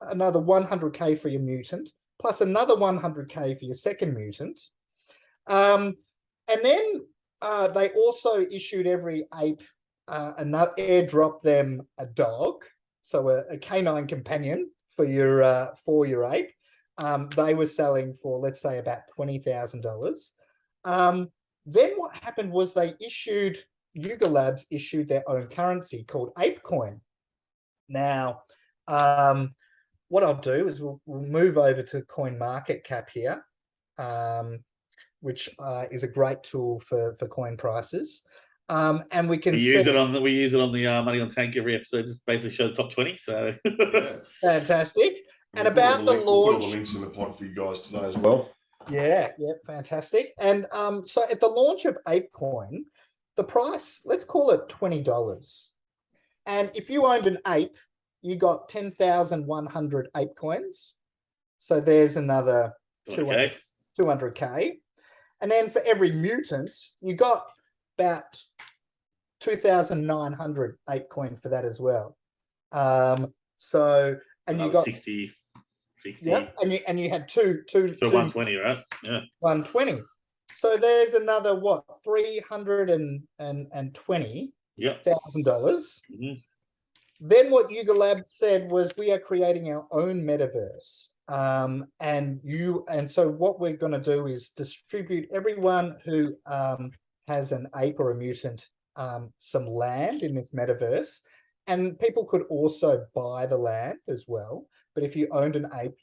another 100K for your mutant, plus another 100K for your second mutant. And then they also issued every ape another airdrop them a dog, so a canine companion for your ape. They were selling for, let's say, about $20,000. Then what happened was Yuga Labs issued their own currency called ApeCoin. Now, what I'll do is we'll move over to CoinMarketCap here, which is a great tool for coin prices. And we use it on the Money on Tank every episode, just basically show the top 20. So fantastic. And about the launch, we'll put all the links in the pod for you guys today as well. Yeah, fantastic. And so at the launch of ApeCoin, the price, let's call it $20. And if you owned an ape, you got 10,100 ape coins. So there's another 200K. And then for every mutant, you got about 2,900 ape coin for that as well. So and you got 60. Yeah, and you had two. So 120, right? Yeah. 120. So there's another what, $320,000. Mm-hmm. Then what Yuga Labs said was, we are creating our own metaverse. And so what we're going to do is distribute everyone who has an ape or a mutant some land in this metaverse. And people could also buy the land as well. But if you owned an ape,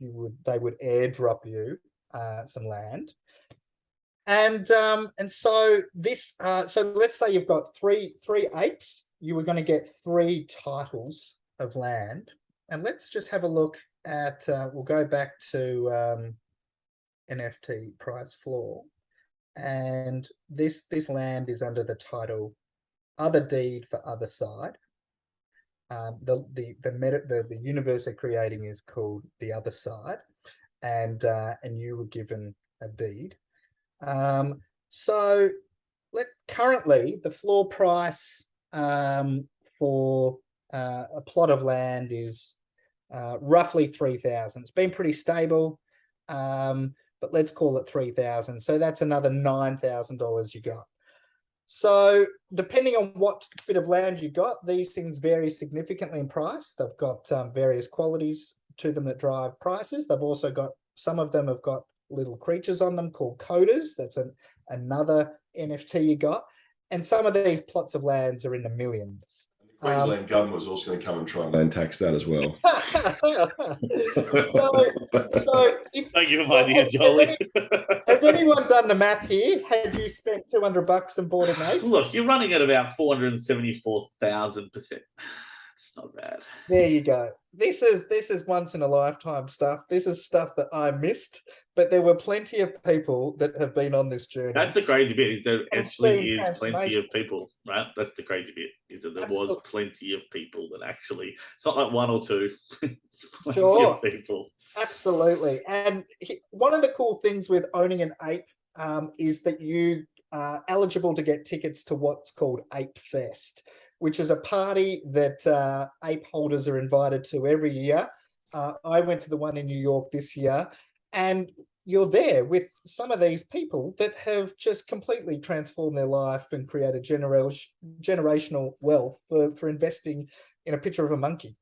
they would airdrop you some land. And so this so let's say you've got three apes, you were going to get 3 titles of land. And let's just have a look at we'll go back to NFT price floor. And this land is under the title Other Deed for Other Side. The universe they're creating is called The Other Side, and you were given a deed. So currently the floor price for a plot of land is roughly 3,000. It's been pretty stable, but let's call it 3,000. So that's another $9,000 you got. So depending on what bit of land you got, these things vary significantly in price. They've got various qualities to them that drive prices. They've also got, some of them have got little creatures on them called coders. That's another NFT you got. And some of these plots of lands are in the millions. The Queensland government was also going to come and try and land tax that as well. so thank you for reminding us, Jolie. Has anyone done the math here? Had you spent $200 and bought an ape? Look, you're running at about 474,000%. It's not bad. There you go. This is once in a lifetime stuff. This is stuff that I missed, but there were plenty of people that have been on this journey. That's the crazy bit, is there actually is plenty of people, right? That's the crazy bit, is that there was plenty of people that actually, it's not like one or two, plenty of people. Absolutely. And one of the cool things with owning an ape is that you are eligible to get tickets to what's called Ape Fest, which is a party that ape holders are invited to every year. I went to the one in New York this year, and you're there with some of these people that have just completely transformed their life and created generational wealth for investing in a picture of a monkey.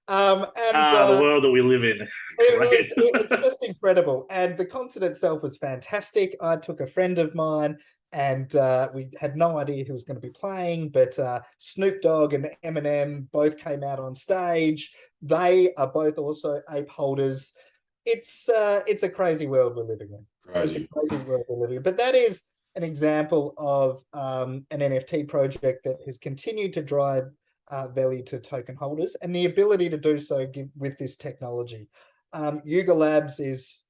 The world that we live in. It's just incredible. And the concert itself was fantastic. I took a friend of mine, and we had no idea who was going to be playing, but Snoop Dogg and Eminem both came out on stage. They are both also ape holders. It's a crazy world we're living in. Crazy. It's a crazy world we're living in. But that is an example of an NFT project that has continued to drive value to token holders, and the ability to do so with this technology. Yuga Labs is,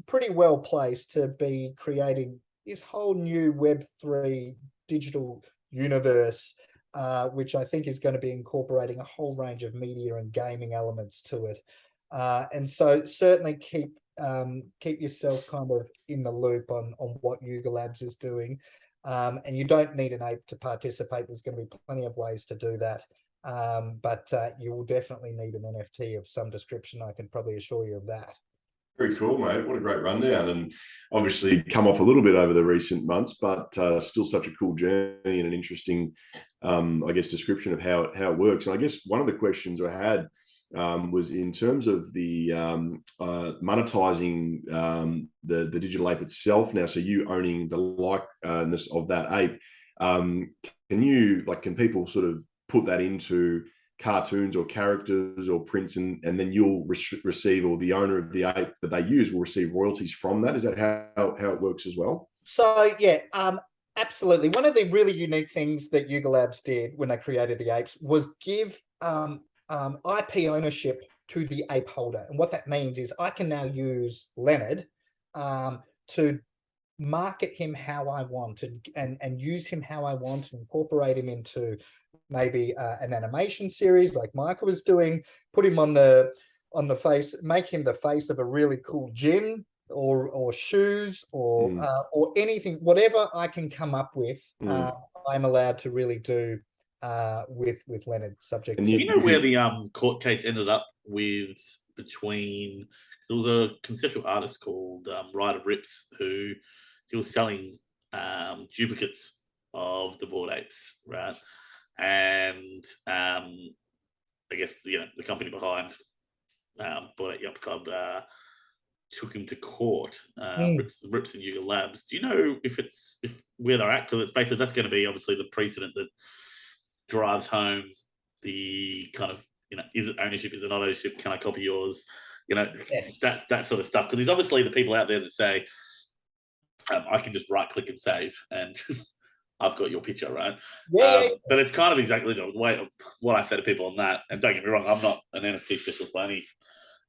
pretty well placed to be creating this whole new Web3 digital universe, which I think is going to be incorporating a whole range of media and gaming elements to it. And so certainly keep yourself kind of in the loop on what Yuga Labs is doing. And you don't need an ape to participate. There's going to be plenty of ways to do that. But you will definitely need an NFT of some description. I can probably assure you of that. Very cool, mate. What a great rundown. And obviously come off a little bit over the recent months, but still such a cool journey and an interesting, I guess, description of how it works. And I guess one of the questions I had was in terms of the monetizing the digital ape itself now. So you owning the likeness of that ape, can people sort of put that into cartoons or characters or prints, and then you'll receive, or the owner of the ape that they use will receive royalties from that? Is that how it works as well? So yeah, absolutely. One of the really unique things that Yuga Labs did when they created the apes was give IP ownership to the ape holder. And what that means is I can now use Leonard to market him how I want, and use him how I want, and incorporate him into maybe an animation series like Micah was doing, put him on the face, make him the face of a really cool gym or shoes or anything, whatever I can come up with. I'm allowed to really do with Leonard, subject and to... you know where the court case ended up with, between, there was a conceptual artist called Ryder Rips, who he was selling duplicates of the Bored Apes, right? And I guess the company behind Bored Ape Yacht Club took him to court, Rips and Yuga Labs. Do you know if where they're at? Because it's basically, that's going to be obviously the precedent that drives home the kind of, is it ownership, is it not ownership, can I copy yours? Yes. that sort of stuff. Because there's obviously the people out there that say, I can just right click and save, and I've got your picture, right? Yeah. But it's kind of exactly the way of what I say to people on that. And don't get me wrong, I'm not an NFT specialist by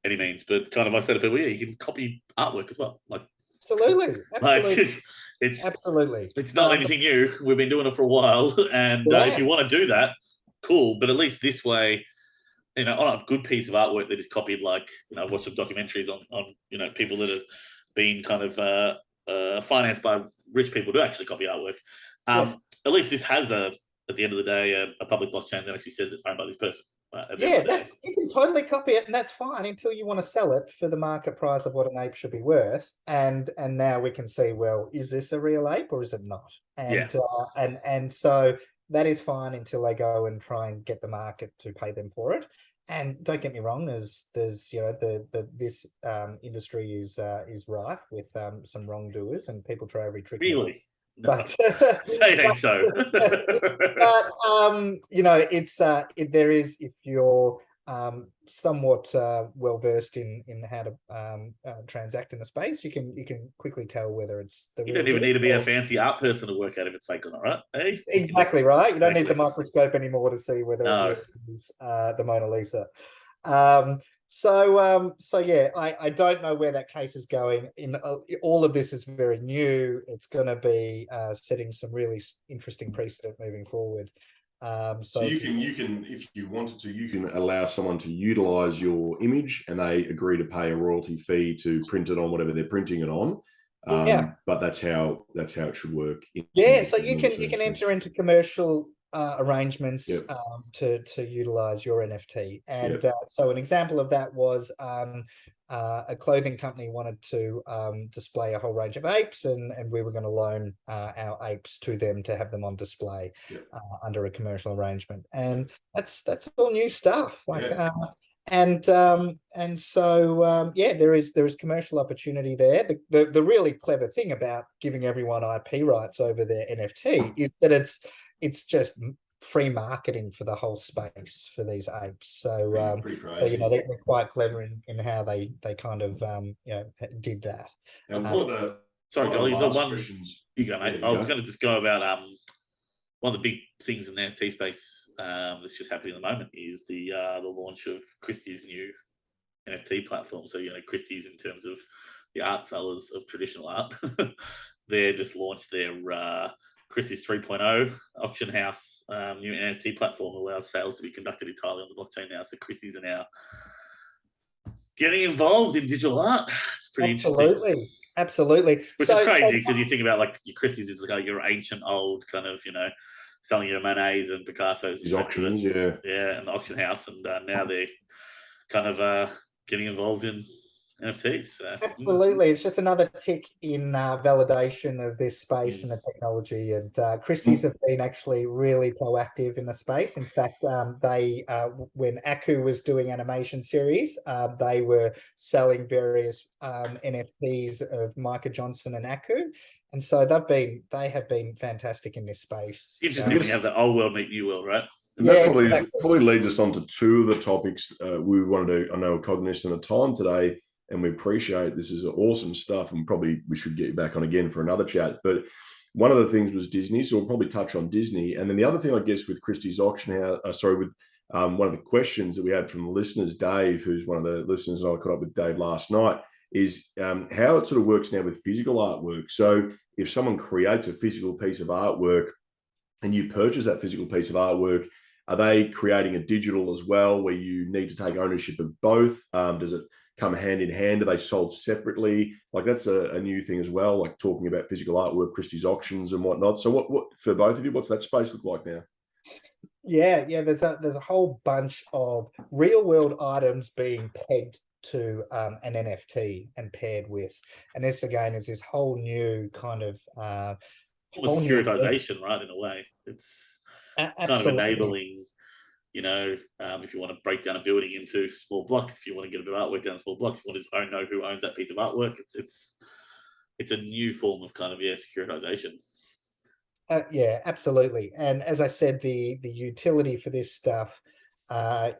any means, but kind of I say to people, yeah, you can copy artwork as well. Like, absolutely. It's not anything new. We've been doing it for a while, and if you want to do that, cool. But at least this way, on a good piece of artwork that is copied, like watch some documentaries on people that have been kind of financed by rich people to actually copy artwork. Yes. At least this has at the end of the day, a public blockchain that actually says it's owned by this person. You can totally copy it, and that's fine until you want to sell it for the market price of what an ape should be worth. And now we can see, well, is this a real ape or is it not? And so that is fine until they go and try and get the market to pay them for it. And don't get me wrong, there's this industry is rife with some wrongdoers, and people try every trick. Really? No. But say it ain't so. But there is, if you're somewhat well versed in how to transact in the space, you can quickly tell whether it's the you don't even need to be a fancy art person to work out if it's fake or not, right? Hey? Exactly right. You don't need the microscope anymore to see whether it is the Mona Lisa. So yeah, I don't know where that case is going. All of this is very new. It's going to be setting some really interesting precedent moving forward. So you can, if you wanted to, you can allow someone to utilize your image, and they agree to pay a royalty fee to print it on whatever they're printing it on. But that's how it should work. So you can enter into commercial arrangements to utilize your NFT. And so an example of that was a clothing company wanted to display a whole range of apes, and we were going to loan our apes to them to have them on display under a commercial arrangement. And that's all new stuff. And so there is commercial opportunity there. The really clever thing about giving everyone IP rights over their NFT is that it's just free marketing for the whole space for these apes. So pretty crazy. So, they're quite clever in how they kind of did that. Sorry, Golly, the one questions. You go, mate. I was going to just go about one of the big things in the NFT space that's just happening at the moment is the launch of Christie's new NFT platform. So Christie's, in terms of the art sellers of traditional art, they just launched their Christie's 3.0 auction house, new NFT platform allows sales to be conducted entirely on the blockchain now. So Christie's are now getting involved in digital art. It's pretty interesting. Absolutely. Which is crazy because you think about like your Christie's is like your ancient old kind of, selling your Monets and Picassos. These auctions, yeah. Yeah, and the auction house. And now they're kind of getting involved in NFTs. So. Absolutely. It's just another tick in validation of this space and the technology. And Christie's have been actually really proactive in the space. In fact, they when Aku was doing animation series, they were selling various NFTs of Micah Johnson and Aku. And so they have been fantastic in this space. Interesting when you have the old world meet new world, right? And that probably leads us on to two of the topics we wanted to, I know we're cognizant of time today, and we appreciate this is awesome stuff, and probably we should get you back on again for another chat. But one of the things was Disney, so we'll probably touch on Disney. And then the other thing, I guess, with Christie's auction house, with one of the questions that we had from the listeners, Dave, who's one of the listeners, and I caught up with Dave last night, is how it sort of works now with physical artwork. So if someone creates a physical piece of artwork and you purchase that physical piece of artwork, are they creating a digital as well, where you need to take ownership of both? Does it come hand in hand? Are they sold separately? Like that's a new thing as well, like talking about physical artwork, Christie's auctions and whatnot. So what for both of you, what's that space look like now? Yeah, there's a whole bunch of real world items being pegged to an NFT and paired with, and this again is this whole new kind of securitization, right? In a way, it's absolutely kind of enabling. If you want to break down a building into small blocks, if you want to get a bit of artwork down small blocks, if you want to know who owns that piece of artwork, it's a new form of kind of securitization. Yeah, absolutely. And as I said, the utility for this stuff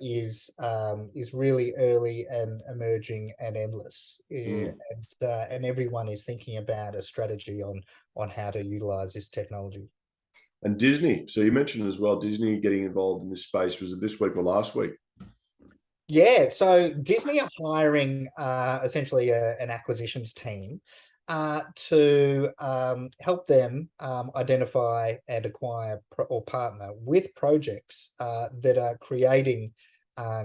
is really early and emerging and endless. And everyone is thinking about a strategy on how to utilize this technology. And Disney. So you mentioned as well, Disney getting involved in this space. Was it this week or last week? Yeah. So Disney are hiring essentially an acquisitions team to help them identify and acquire or partner with projects that are creating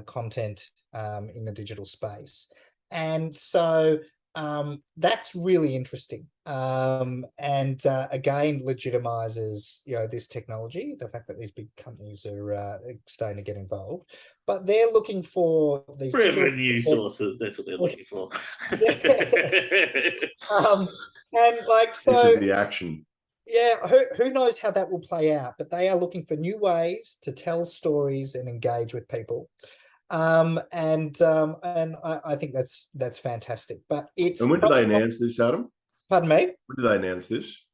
content in the digital space. And so that's really interesting. And again, legitimizes, this technology, the fact that these big companies are starting to get involved, but they're looking for these revenue sources. That's what they're looking for. And like, so this is the action. Yeah, who knows how that will play out, but they are looking for new ways to tell stories and engage with people. And I think that's fantastic. But it's and when did they announce this, Adam? Pardon me? When did they announce this?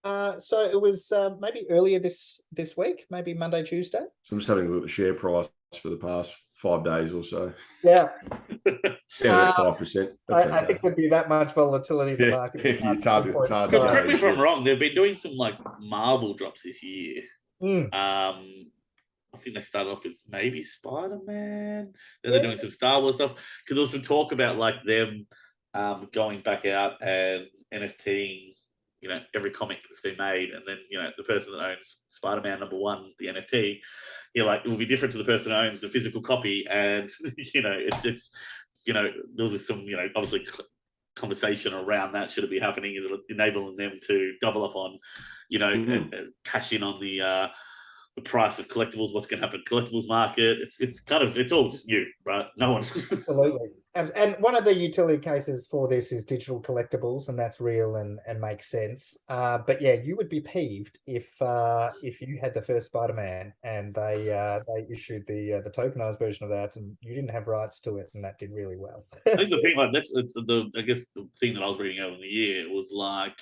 So it was maybe earlier this week, maybe Monday, Tuesday. So I'm just having a look at the share price for the past 5 days or so. Yeah. Yeah, 5%. I think there'd be that much volatility in the market. It's hard to correct me if I'm wrong. They've been doing some like Marvel drops this year. I think they started off with maybe Spider-Man. Then they're doing some Star Wars stuff. Because there was some talk about like them going back out and NFTing, every comic that's been made. And then, the person that owns Spider-Man #1, the NFT, it will be different to the person who owns the physical copy. And, it's there was some, obviously conversation around that. Should it be happening? Is it enabling them to double up on, cash in on the price of collectibles, what's going to happen in collectibles market? It's all just new, right? No one. Absolutely. And one of the utility cases for this is digital collectibles, and that's real and makes sense. But yeah, you would be peeved if you had the first Spider-Man and they issued the tokenized version of that and you didn't have rights to it, and that did really well. That's the thing. Like I guess the thing that I was reading earlier in the year was like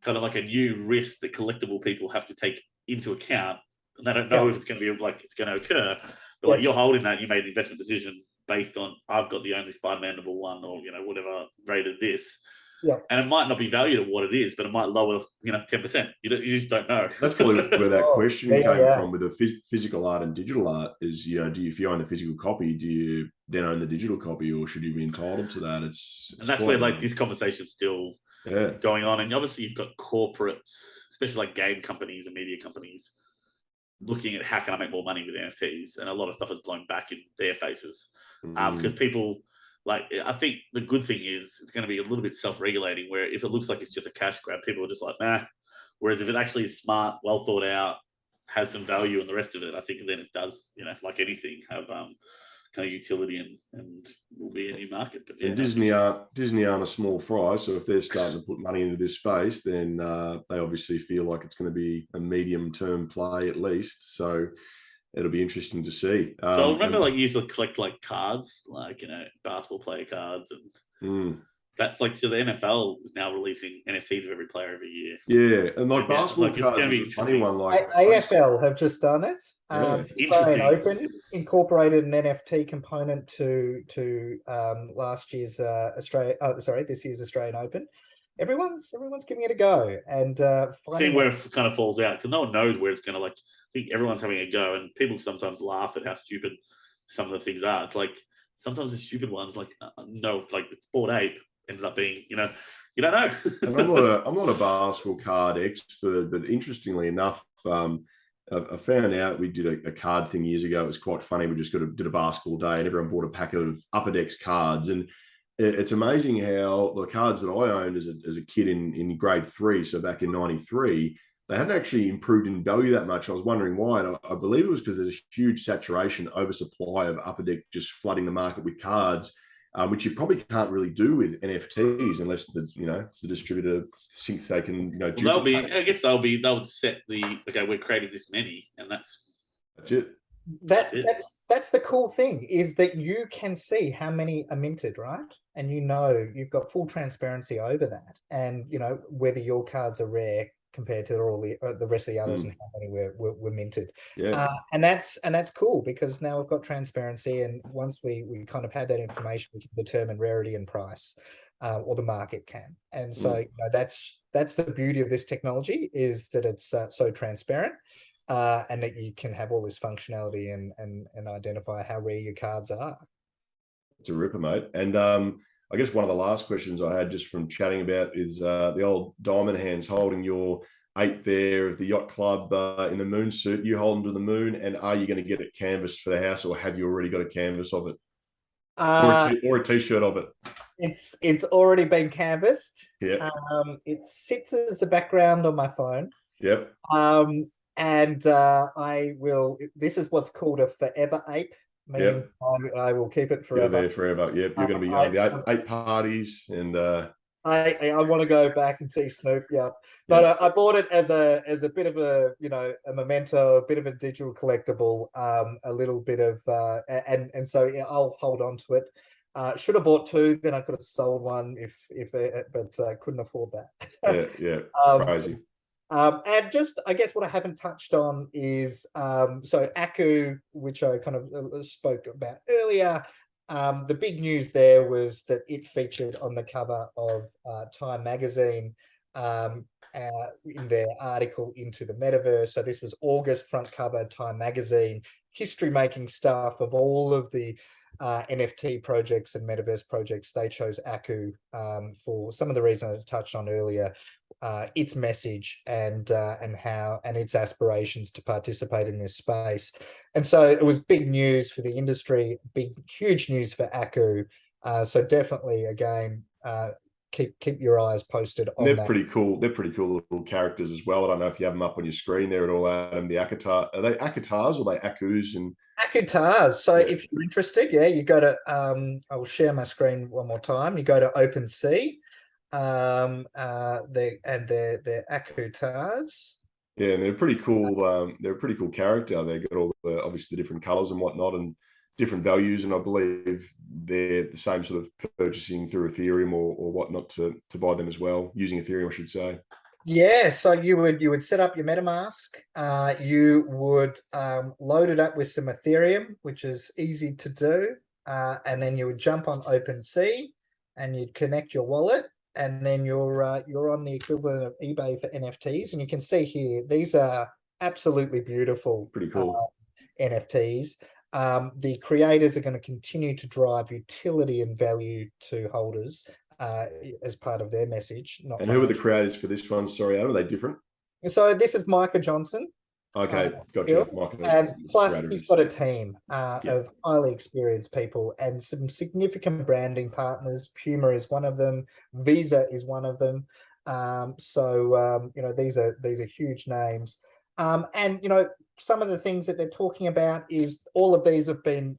kind of like a new risk that collectible people have to take into account. And they don't know if it's going to be like it's going to occur, but like you're holding that, you made an investment decision based on I've got the only Spider-Man #1 or whatever rated this, and it might not be valued at what it is, but it might lower 10%. You just don't know. That's probably where that question came from with the physical art and digital art. Is if you own the physical copy, do you then own the digital copy, or should you be entitled to that? And that's where like this conversation's still going on, and obviously you've got corporates especially like game companies and media companies, looking at how can I make more money with NFTs, and a lot of stuff is blown back in their faces because people like. I think the good thing is it's going to be a little bit self-regulating. Where if it looks like it's just a cash grab, people are just like, nah. Whereas if it actually is smart, well thought out, has some value, and the rest of it, I think then it does, like anything, have kind of utility and will be a new market. But yeah, and Disney aren't a small fry, so if they're starting to put money into this space, then they obviously feel like it's going to be a medium-term play at least. So it'll be interesting to see. So I remember like you used to collect like cards, like basketball player cards, and that's like, so the NFL is now releasing NFTs of every player every year. Yeah, and like basketball like, cards is a funny one. Like AFL have just done it. Interesting. Open incorporated an NFT component to last year's this year's Australian Open. Everyone's giving it a go and seeing where it kind of falls out, because no one knows where it's going to. Like, I think everyone's having a go, and people sometimes laugh at how stupid some of the things are. It's like sometimes the stupid ones, like like the Bored Ape ended up being, you don't know. And I'm not a basketball card expert, but interestingly enough, I found out we did a card thing years ago. It was quite funny. We just did a basketball day, and everyone bought a pack of Upper Decks cards. And it's amazing how the cards that I owned as a kid in grade 3, so back in '93, they hadn't actually improved in value that much. I was wondering why, and I believe it was because there's a huge saturation, oversupply of Upper Deck just flooding the market with cards. Which you probably can't really do with NFTs unless the distributor thinks they can they'll set we're creating this many, and that's it. That's the cool thing, is that you can see how many are minted, right? And you've got full transparency over that, and whether your cards are rare compared to all the rest of the others and how many were minted. Yeah. And that's cool, because now we've got transparency, and once we kind of have that information, we can determine rarity and price, or the market can. And so that's the beauty of this technology, is that it's so transparent, and that you can have all this functionality and identify how rare your cards are. It's a ripper, mate. And I guess one of the last questions I had just from chatting about is the old diamond hands holding your 8 there of the yacht club in the moon suit. You hold them to the moon, and are you going to get it canvassed for the house, or have you already got a canvas of it, or a t-shirt of it? It's already been canvassed. Yeah. It sits as a background on my phone. Yep. And I will. This is what's called a forever ape. Yep. I will keep it forever. You're there forever. Yep. You're going to be going to the eight parties, and I want to go back and see Snoop. Yeah, but I bought it as a bit of a a memento, a bit of a digital collectible, a little bit of and so I'll hold on to it. Should have bought 2, then I could have sold one but I couldn't afford that. Yeah, crazy. And just, I guess what I haven't touched on is, so Aku, which I kind of spoke about earlier, the big news there was that it featured on the cover of Time magazine in their article Into the Metaverse. So this was August, front cover, Time magazine, history-making stuff of all of the NFT projects and metaverse projects. They chose Aku for some of the reasons I touched on earlier, its message and its aspirations to participate in this space. And so it was big news for the industry, huge news for Aku. So definitely, again, keep your eyes posted on that. They're pretty cool. They're pretty cool little characters as well. I don't know if you have them up on your screen there at all, Adam. The Akatar, are they Akatars or are they Akus? And Akutars. So if you're interested, you go to I will share my screen one more time. You go to OpenSea, they're Akutars. Yeah, and they're pretty cool. They're a pretty cool character. They got all the obviously the different colors and whatnot, and different values. And I believe they're the same sort of purchasing through Ethereum or whatnot to buy them as well, using Ethereum, I should say. Yeah, so you would set up your MetaMask. You would load it up with some Ethereum, which is easy to do, and then you would jump on OpenSea, and you'd connect your wallet, and then you're on the equivalent of eBay for NFTs. And you can see here, these are absolutely beautiful, pretty cool NFTs. The creators are going to continue to drive utility and value to holders as part of their message. And who are the creators for this one? Sorry, Adam, are they different? So this is Micah Johnson. Okay, gotcha. Phil, Michael, and plus Brad he's is- got a team Yeah. of highly experienced people and some significant branding partners. Puma is one of them. Visa is one of them. You know, these are huge names. And you know, some of the things that they're talking about is all of these have been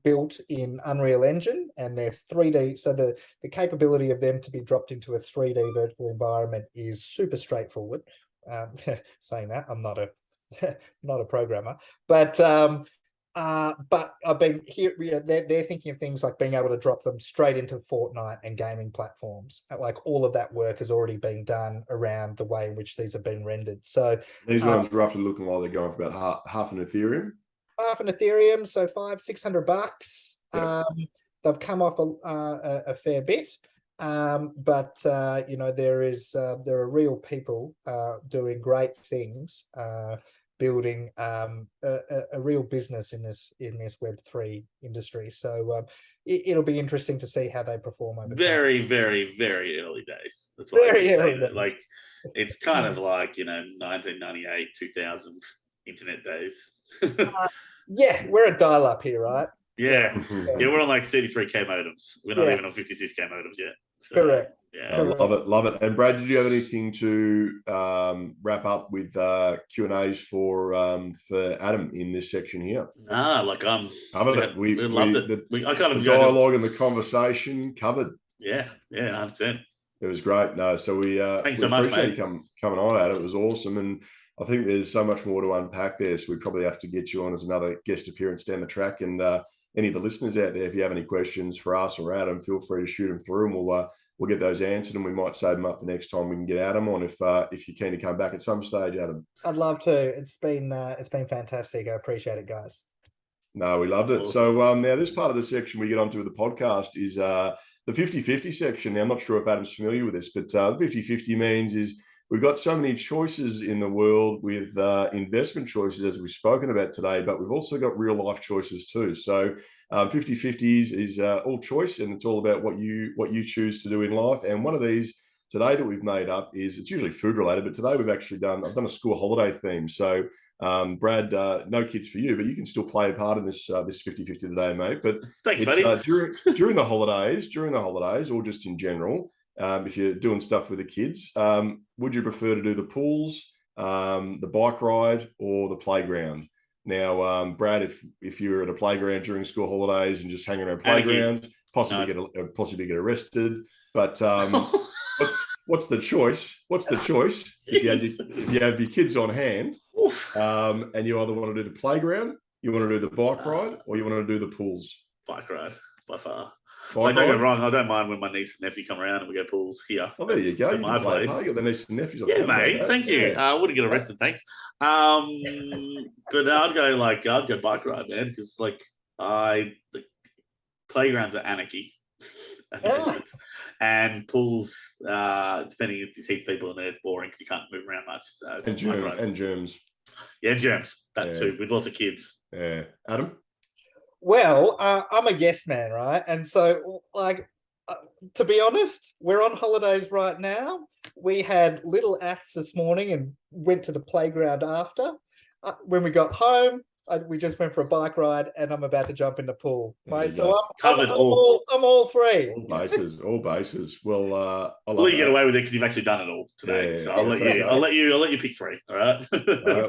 built in Unreal Engine, and they're 3D. So the capability of them to be dropped into a 3D virtual environment is super straightforward. Saying that, I'm not a not a programmer, but I've been here. They're thinking of things like being able to drop them straight into Fortnite and gaming platforms. Like all of that work has already been done around the way in which these have been rendered. So these ones roughly looking like they're going for about half an Ethereum. Half an Ethereum, so $500-600. Yep. They've come off a fair bit. You know, there are real people doing great things, building a real business in this Web3 industry. So it'll be interesting to see how they perform over very, time. very, very early days. That's why Very early days. Like it's kind of like, you know, 1998, 2000 internet days. Yeah, we're a dial-up here, right? Yeah, we're on like 33K modems. We're not even on 56K modems yet. So, correct. Yeah, love it. And Brad, did you have anything to wrap up with Q&As for Adam in this section here? Nah, like covered it. We loved it. I kind of the dialogue and the conversation covered. Yeah, 100%. It was great. No, so we Thanks so much, appreciate mate. you coming on, Adam. It was awesome, and I think there's so much more to unpack there. So we probably have to get you on as another guest appearance down the track. And any of the listeners out there, if you have any questions for us or Adam, feel free to shoot them through, and we'll get those answered, and we might save them up for next time we can get Adam on if you're keen to come back at some stage, Adam. I'd love to. It's been fantastic. I appreciate it, guys. No, we loved it. Awesome. So now this part of the section we get onto with the podcast is the 50-50 section. Now, I'm not sure if Adam's familiar with this, but 50-50 means is we've got so many choices in the world with investment choices, as we've spoken about today, but we've also got real life choices too. So 50-50 is all choice, and it's all about what you choose to do in life. And one of these today that we've made up is, it's usually food related, but today I've done a school holiday theme. So Brad, no kids for you, but you can still play a part in this 50-50 today, mate. But thanks, it's, buddy. during the holidays, or just in general, if you're doing stuff with the kids, would you prefer to do the pools, the bike ride, or the playground? Now, Brad, if you're at a playground during school holidays and just hanging around playgrounds, possibly get arrested. But what's the choice? What's the choice if you have your kids on hand, and you either want to do the playground, you want to do the bike ride, or you want to do the pools? Bike ride, by far. Don't get wrong. I don't mind when my niece and nephew come around and we go pools here. Oh, there you go. You can play you got the niece and nephews. Yeah, mate. Thank you. I wouldn't get arrested, thanks. But I'd go bike ride, man, because the playgrounds are anarchy. And pools, depending if you see people in there, it's boring because you can't move around much. So and germs. Yeah, germs. That too, with lots of kids. Yeah, Adam. Well, I'm a yes man, right? And so, to be honest, we're on holidays right now. We had little Aths this morning and went to the playground after. When we got home, we just went for a bike ride, and I'm about to jump in the pool, mate. So I'm all three. All bases. Well, I'll let you get away with it because you've actually done it all today. So I'll let you pick three. All right.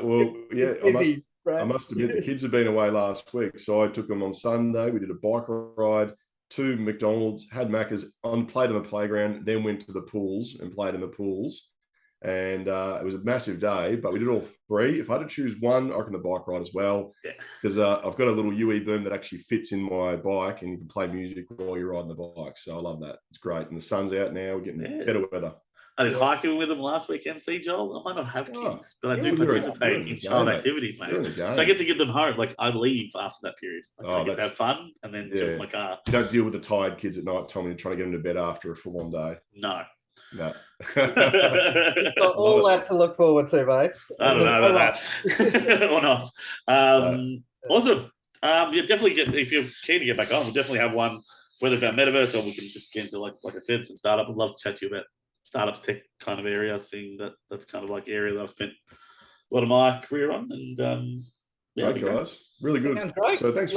Well, yeah. Busy, I must admit, the kids have been away last week, so I took them on Sunday. We did a bike ride to McDonald's, had Macca's, played on the playground, then went to the pools and played in the pools. And it was a massive day, but we did all three. If I had to choose one, I reckon the bike ride as well, because I've got a little UE boom that actually fits in my bike, and you can play music while you're riding the bike. So I love that. It's great. And the sun's out now. We're getting better weather. I did hiking with them last weekend. See, Joel, I might not have kids, but I do participate in child activities, mate. So I get to get them home. I leave after that period. I get to have fun and then jump in my car. You don't deal with the tired kids at night, Tommy, trying to get them to bed after a full-on day. No. All that to look forward to, mate. I don't know about that or not. Awesome. Definitely if you're keen to get back on, we'll definitely have one, whether it's about metaverse or we can just get into like I said, some startup. I'd love to chat to you about. startups tech kind of area. Seeing that's kind of like area that I've spent a lot of my career on, and great guys, really good. Sounds great. So thanks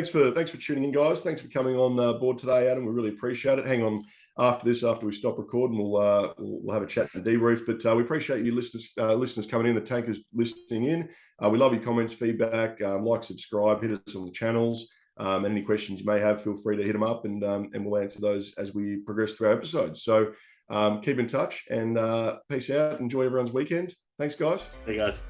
for tuning in, guys. Thanks for coming on board today, Adam. We really appreciate it. Hang on after we stop recording, we'll have a chat and debrief. But we appreciate you listeners coming in, the tankers listening in. We love your comments, feedback, like, subscribe, hit us on the channels. And any questions you may have, feel free to hit them up, and we'll answer those as we progress through our episodes. So keep in touch, and peace out. Enjoy everyone's weekend. Thanks, guys. Hey, guys.